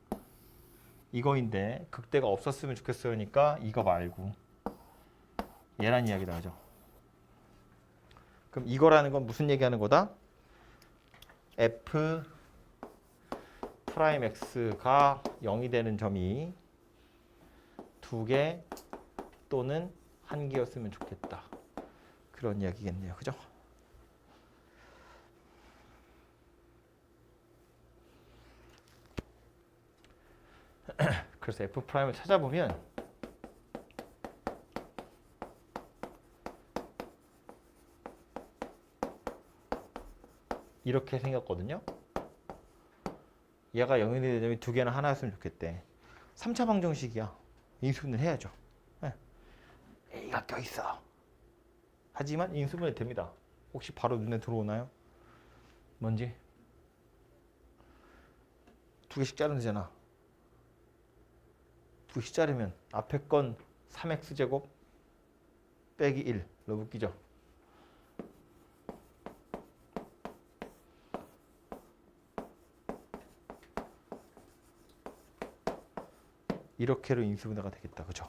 이거인데 극대가 없었으면 좋겠어요니까 이거 말고 얘란 이야기를 하죠. 그럼 이거라는 건 무슨 얘기하는 거다? F 프라임 X가 0이 되는 점이 2개 또는 1개였으면 좋겠다. 그런 이야기겠네요. 그죠? 그래서 F'을 찾아보면 이렇게 생겼거든요. 얘가 0이 되는 점이 두 개나 하나였으면 좋겠대. 3차 방정식이야. 인수분해 해야죠. 네. A가 껴있어. 하지만 인수분해 됩니다. 혹시 바로 눈에 들어오나요? 뭔지? 두 개씩 자르면 되잖아. 두 개씩 자르면 앞에 건 3x제곱 빼기 1 넣어붙기죠. 이렇게로 인수분해가 되겠다. 그죠?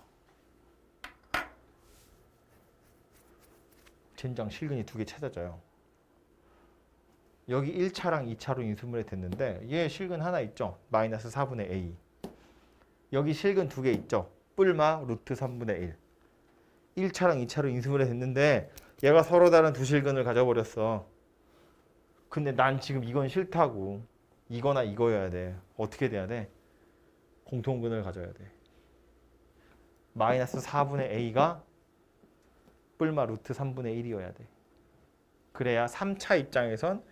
젠장 실근이 두 개 찾아져요. 여기 1차랑 2차로 인수분해 됐는데 얘 실근 하나 있죠? 마이너스 4분의 a. 여기 실근 두 개 있죠? 뿔마 루트 3분의 1. 1차랑 2차로 인수분해 됐는데 얘가 서로 다른 두 실근을 가져버렸어. 근데 난 지금 이건 싫다고. 이거나 이거여야 돼. 어떻게 돼야 돼? 공통근을 가져야 돼. 마이너스 4분의 a가 뿔마 루트 3분의 1이어야 돼. 그래야 3차 입장에선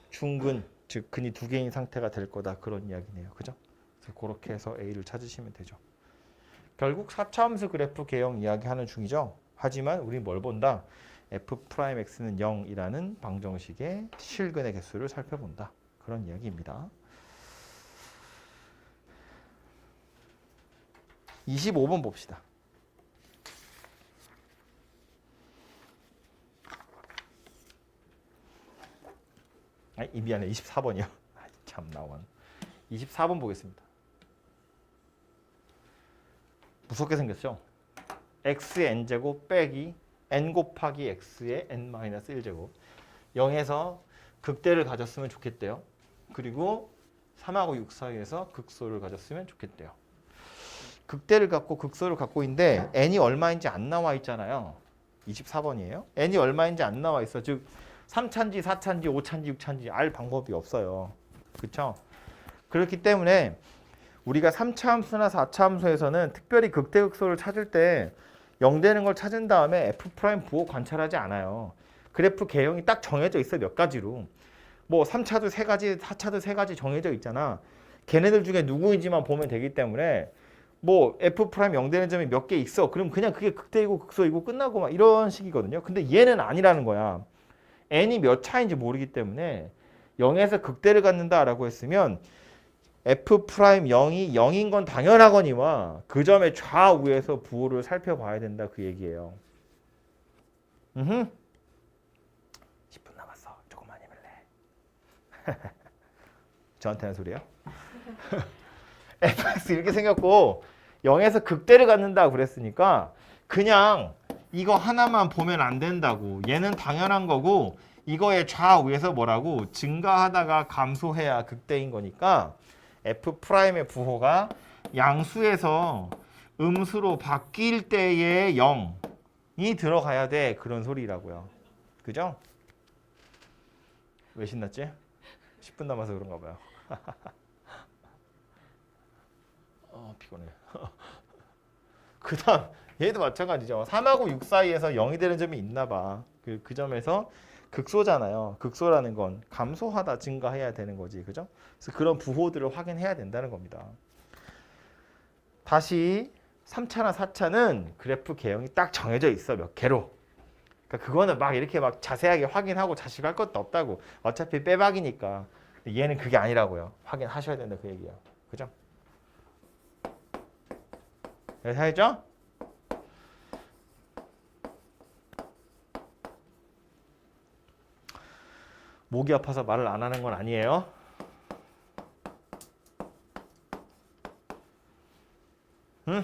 중근, 즉 근이 두 개인 상태가 될 거다. 그런 이야기네요. 그죠? 그래서 그렇게 해서 a를 찾으시면 되죠. 결국 4차 함수 그래프 개형 이야기하는 중이죠. 하지만 우린 뭘 본다? f'x는 0이라는 방정식의 실근의 개수를 살펴본다. 그런 이야기입니다. 25번 봅시다. 미안해. 24번이요. 참 나원. 24번 보겠습니다. 무섭게 생겼죠? x의 n제곱 빼기 n 곱하기 x의 n-1제곱 0에서 극대를 가졌으면 좋겠대요. 그리고 3하고 6 사이에서 극소를 가졌으면 좋겠대요. 극대를 갖고 극소를 갖고 있는데 n이 얼마인지 안 나와 있잖아요. 24번이에요. n이 얼마인지 안 나와 있어. 즉 3차인지 4차인지 5차인지 6차인지 알 방법이 없어요. 그렇죠? 그렇기 때문에 우리가 3차 함수나 4차 함수에서는 특별히 극대극소를 찾을 때 0 되는 걸 찾은 다음에 F' 부호 관찰하지 않아요. 그래프 개형이 딱 정해져 있어. 몇 가지로. 뭐 3차도 3가지, 4차도 3가지 정해져 있잖아. 걔네들 중에 누구인지만 보면 되기 때문에 뭐 F' 0 되는 점이 몇 개 있어. 그럼 그냥 그게 극대이고 극소이고 끝나고 막 이런 식이거든요. 근데 얘는 아니라는 거야. n이 몇 차인지 모르기 때문에 0에서 극대를 갖는다라고 했으면 F'0이 0인 건 당연하거니와 그 점의 좌우에서 부호를 살펴봐야 된다 그 얘기예요. 10분 남았어. 조금만 힘을내. 저한테 하는 소리야? fx 이렇게 생겼고 0에서 극대를 갖는다고 그랬으니까 그냥 이거 하나만 보면 안 된다고. 얘는 당연한 거고 이거의 좌우에서 뭐라고? 증가하다가 감소해야 극대인 거니까 F'의 부호가 양수에서 음수로 바뀔 때의 0이 들어가야 돼. 그런 소리라고요. 그죠? 왜 신났지? 10분 남아서 그런가 봐요. 피곤해. 그 다음 얘도 마찬가지죠. 3하고 6 사이에서 0이 되는 점이 있나 봐. 그 점에서 극소잖아요. 극소라는 건 감소하다 증가해야 되는 거지. 그죠? 그래서 그런 부호들을 확인해야 된다는 겁니다. 다시 3차나 4차는 그래프 개형이 딱 정해져 있어. 몇 개로. 그러니까 그거는 막 이렇게 막 자세하게 확인하고 자식할 것도 없다고. 어차피 빼박이니까. 얘는 그게 아니라고요. 확인하셔야 된다 그 얘기야. 그죠? 그래서 알죠? 목이 아파서 말을 안 하는 건 아니에요. 응?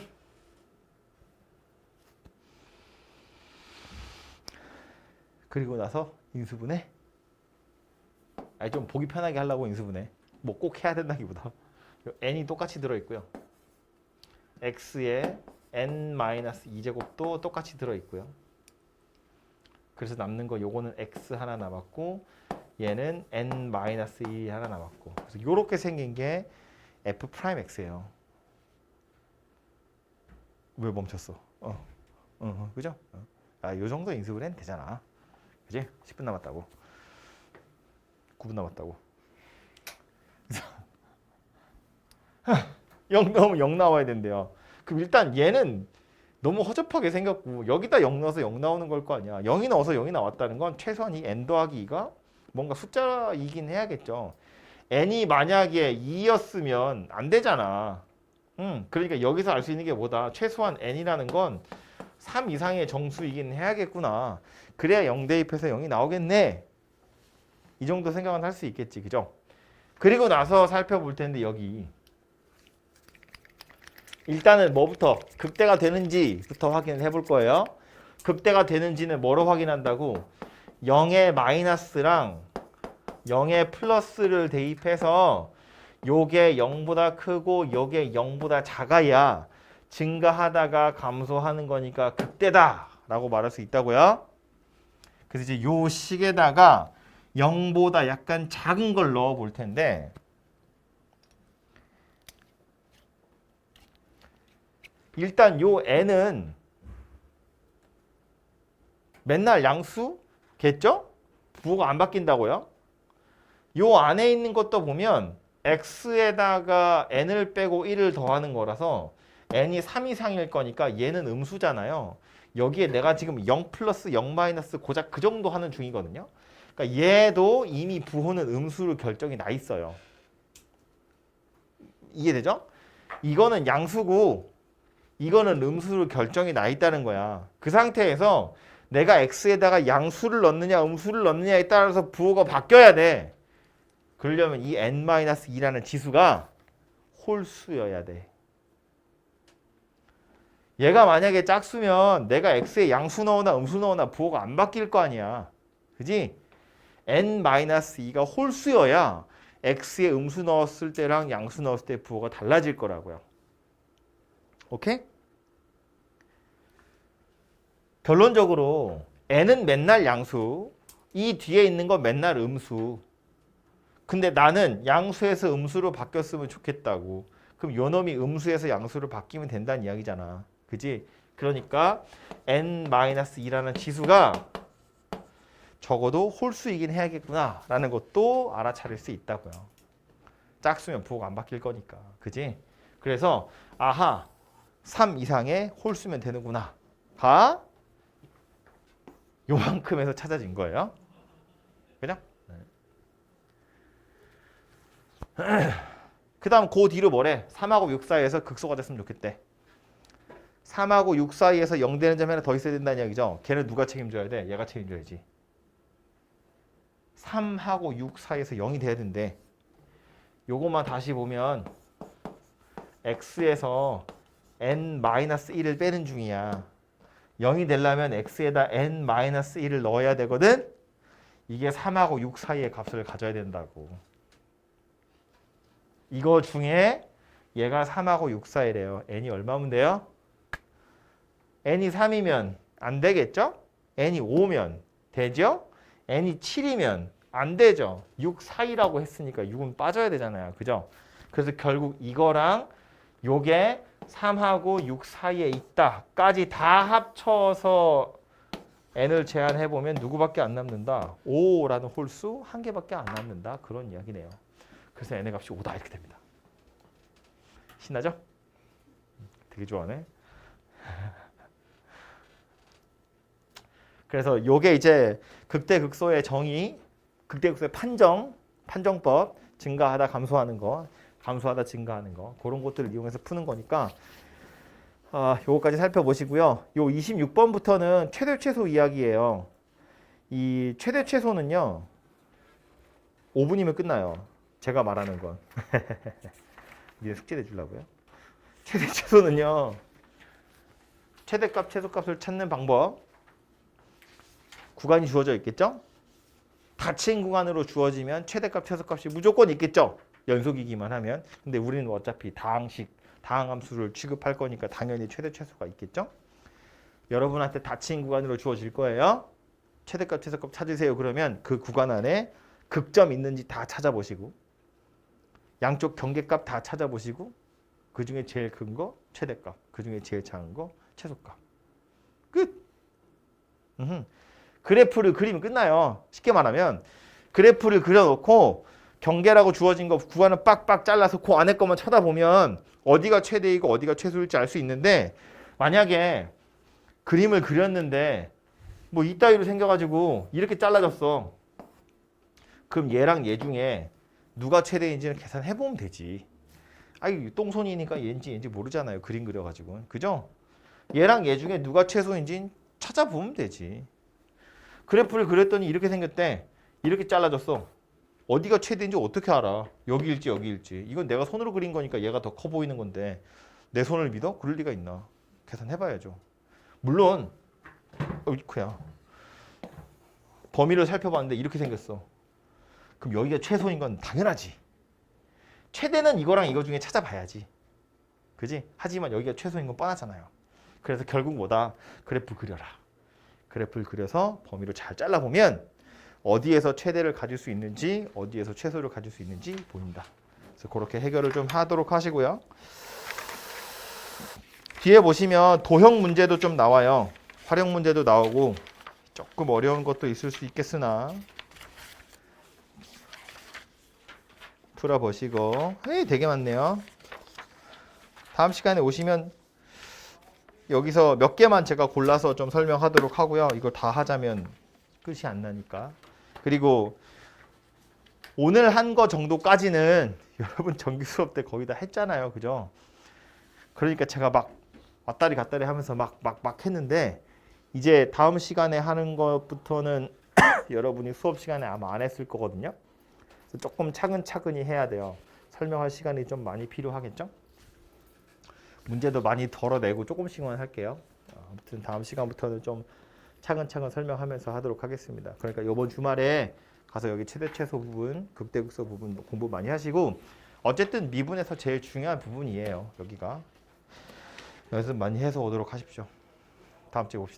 그리고 나서 인수분해. 아니 좀 보기 편하게 하려고 인수분해. 뭐 꼭 해야 된다기보다. n이 똑같이 들어있고요. x에 n-2제곱도 똑같이 들어있고요. 그래서 남는 거 요거는 x 하나 남았고 얘는 n-2 하나 남았고 그래서 요렇게 생긴 게 f'x예요. 왜 멈췄어? 그죠? 요 정도 인수분 해도 되잖아. 그지? 10분 남았다고. 9분 남았다고. 0 넣으면 0 나와야 된대요. 그럼 일단 얘는 너무 허접하게 생겼고 여기다 0 넣어서 0 나오는 걸 거 아니야. 0이 넣어서 0이 나왔다는 건 최소한 이 n 더하기 2가 뭔가 숫자이긴 해야겠죠. n이 만약에 2였으면 안 되잖아. 그러니까 여기서 알 수 있는 게 뭐다. 최소한 n이라는 건 3 이상의 정수이긴 해야겠구나. 그래야 0 대입해서 0이 나오겠네. 이 정도 생각은 할 수 있겠지. 그죠? 그리고 나서 살펴볼 텐데 여기 일단은 뭐부터 극대가 되는지부터 확인을 해볼 거예요. 극대가 되는지는 뭐로 확인한다고? 0의 마이너스랑 0의 플러스를 대입해서 요게 0보다 크고 요게 0보다 작아야 증가하다가 감소하는 거니까 극대다 라고 말할 수 있다고요. 그래서 이제 요 식에다가 0보다 약간 작은 걸 넣어 볼 텐데 일단 요 n은 맨날 양수겠죠? 부호가 안 바뀐다고요? 요 안에 있는 것도 보면 x에다가 n을 빼고 1을 더하는 거라서 n이 3 이상일 거니까 얘는 음수잖아요. 여기에 내가 지금 0 플러스 0 마이너스 고작 그 정도 하는 중이거든요. 그러니까 얘도 이미 부호는 음수로 결정이 나 있어요. 이해되죠? 이거는 양수고 이거는 음수로 결정이 나 있다는 거야. 그 상태에서 내가 x에다가 양수를 넣느냐 음수를 넣느냐에 따라서 부호가 바뀌어야 돼. 그러려면 이 n-2라는 지수가 홀수여야 돼. 얘가 만약에 짝수면 내가 x에 양수 넣으나 음수 넣으나 부호가 안 바뀔 거 아니야. 그지? n-2가 홀수여야 x에 음수 넣었을 때랑 양수 넣었을 때 부호가 달라질 거라고요. 오케이? 결론적으로 n은 맨날 양수, 이 뒤에 있는 건 맨날 음수. 근데 나는 양수에서 음수로 바뀌었으면 좋겠다고. 그럼 요 놈이 음수에서 양수로 바뀌면 된다는 이야기잖아. 그지? 그러니까 n-2라는 지수가 적어도 홀수이긴 해야겠구나 라는 것도 알아차릴 수 있다고요. 짝수면 부호가 안 바뀔 거니까. 그지? 그래서 아하 3 이상의 홀수면 되는구나 가 요만큼에서 찾아진 거예요. 그죠? 그 다음 그 뒤로 뭐래? 3하고 6 사이에서 극소가 됐으면 좋겠대. 3하고 6 사이에서 0 되는 점이 하나 더 있어야 된다는 이야기죠. 걔는 누가 책임져야 돼? 얘가 책임져야지. 3하고 6 사이에서 0이 돼야 된대. 요것만 다시 보면 x에서 n-1을 빼는 중이야. 0이 되려면 x에다 n-1을 넣어야 되거든. 이게 3하고 6 사이의 값을 가져야 된다고. 이거 중에 얘가 3하고 6 사이래요. n이 얼마면 돼요? n이 3이면 안 되겠죠? n이 5면 되죠? n이 7이면 안 되죠. 6 사이라고 했으니까 6은 빠져야 되잖아요. 그죠? 그래서 결국 이거랑 요게 3하고 6 사이에 있다까지 다 합쳐서 n을 제한해보면 누구밖에 안 남는다? 5라는 홀수 한 개밖에 안 남는다. 그런 이야기네요. 그래서 n의 값이 5다 이렇게 됩니다. 신나죠? 되게 좋아하네. 그래서 요게 이제 극대극소의 정의, 극대극소의 판정법, 증가하다 감소하는 거, 감소하다 증가하는 거 그런 것들을 이용해서 푸는 거니까 요거까지 살펴보시고요. 요 26번부터는 최대 최소 이야기예요. 이 최대 최소는요. 5분이면 끝나요. 제가 말하는 건. 이제 숙제 내주려고요. 최대 최소는요. 최대값, 최소값을 찾는 방법. 구간이 주어져 있겠죠? 닫힌 구간으로 주어지면 최대값, 최소값이 무조건 있겠죠? 연속이기만 하면. 근데 우리는 어차피 다항함수를 취급할 거니까 당연히 최대, 최소가 있겠죠? 여러분한테 닫힌 구간으로 주어질 거예요. 최대값, 최소값 찾으세요. 그러면 그 구간 안에 극점 있는지 다 찾아보시고 양쪽 경계값 다 찾아보시고 그 중에 제일 큰 거 최대값, 그 중에 제일 작은 거 최소값. 끝. 그래프를 그리면 끝나요. 쉽게 말하면 그래프를 그려놓고 경계라고 주어진 거 구간을 빡빡 잘라서 그 안에 것만 쳐다보면 어디가 최대이고 어디가 최소일지 알 수 있는데, 만약에 그림을 그렸는데 뭐 이따위로 생겨가지고 이렇게 잘라졌어. 그럼 얘랑 얘 중에 누가 최대인지는 계산해보면 되지. 아이 똥손이니까 얘인지 모르잖아요. 그림 그려가지고. 그죠? 얘랑 얘 중에 누가 최소인지 찾아보면 되지. 그래프를 그렸더니 이렇게 생겼대. 이렇게 잘라졌어. 어디가 최대인지 어떻게 알아? 여기일지 여기일지. 이건 내가 손으로 그린 거니까 얘가 더 커 보이는 건데 내 손을 믿어? 그럴 리가 있나? 계산해봐야죠. 물론 이코야. 범위를 살펴봤는데 이렇게 생겼어. 그럼 여기가 최소인 건 당연하지. 최대는 이거랑 이거 중에 찾아봐야지. 그지? 하지만 여기가 최소인 건 뻔하잖아요. 그래서 결국 뭐다? 그래프 그려라. 그래프를 그려서 범위를 잘 잘라보면 어디에서 최대를 가질 수 있는지 어디에서 최소를 가질 수 있는지 보인다. 그래서 그렇게 해결을 좀 하도록 하시고요. 뒤에 보시면 도형 문제도 좀 나와요. 활용 문제도 나오고 조금 어려운 것도 있을 수 있겠으나 풀어보시고. 되게 많네요. 다음 시간에 오시면 여기서 몇 개만 제가 골라서 좀 설명하도록 하고요. 이걸 다 하자면 끝이 안 나니까. 그리고 오늘 한 거 정도까지는 여러분 정규 수업 때 거의 다 했잖아요. 그죠? 그러니까 제가 막 왔다리 갔다리 하면서 막 했는데, 이제 다음 시간에 하는 것부터는 여러분이 수업 시간에 아마 안 했을 거거든요. 그래서 조금 차근차근히 해야 돼요. 설명할 시간이 좀 많이 필요하겠죠? 문제도 많이 덜어내고 조금씩만 할게요. 아무튼 다음 시간부터는 좀 차근차근 설명하면서 하도록 하겠습니다. 그러니까 이번 주말에 가서 여기 최대 최소 부분, 극대극소 부분 공부 많이 하시고, 어쨌든 미분에서 제일 중요한 부분이에요. 여기가. 연습 많이 해서 오도록 하십시오. 다음 주에 봅시다.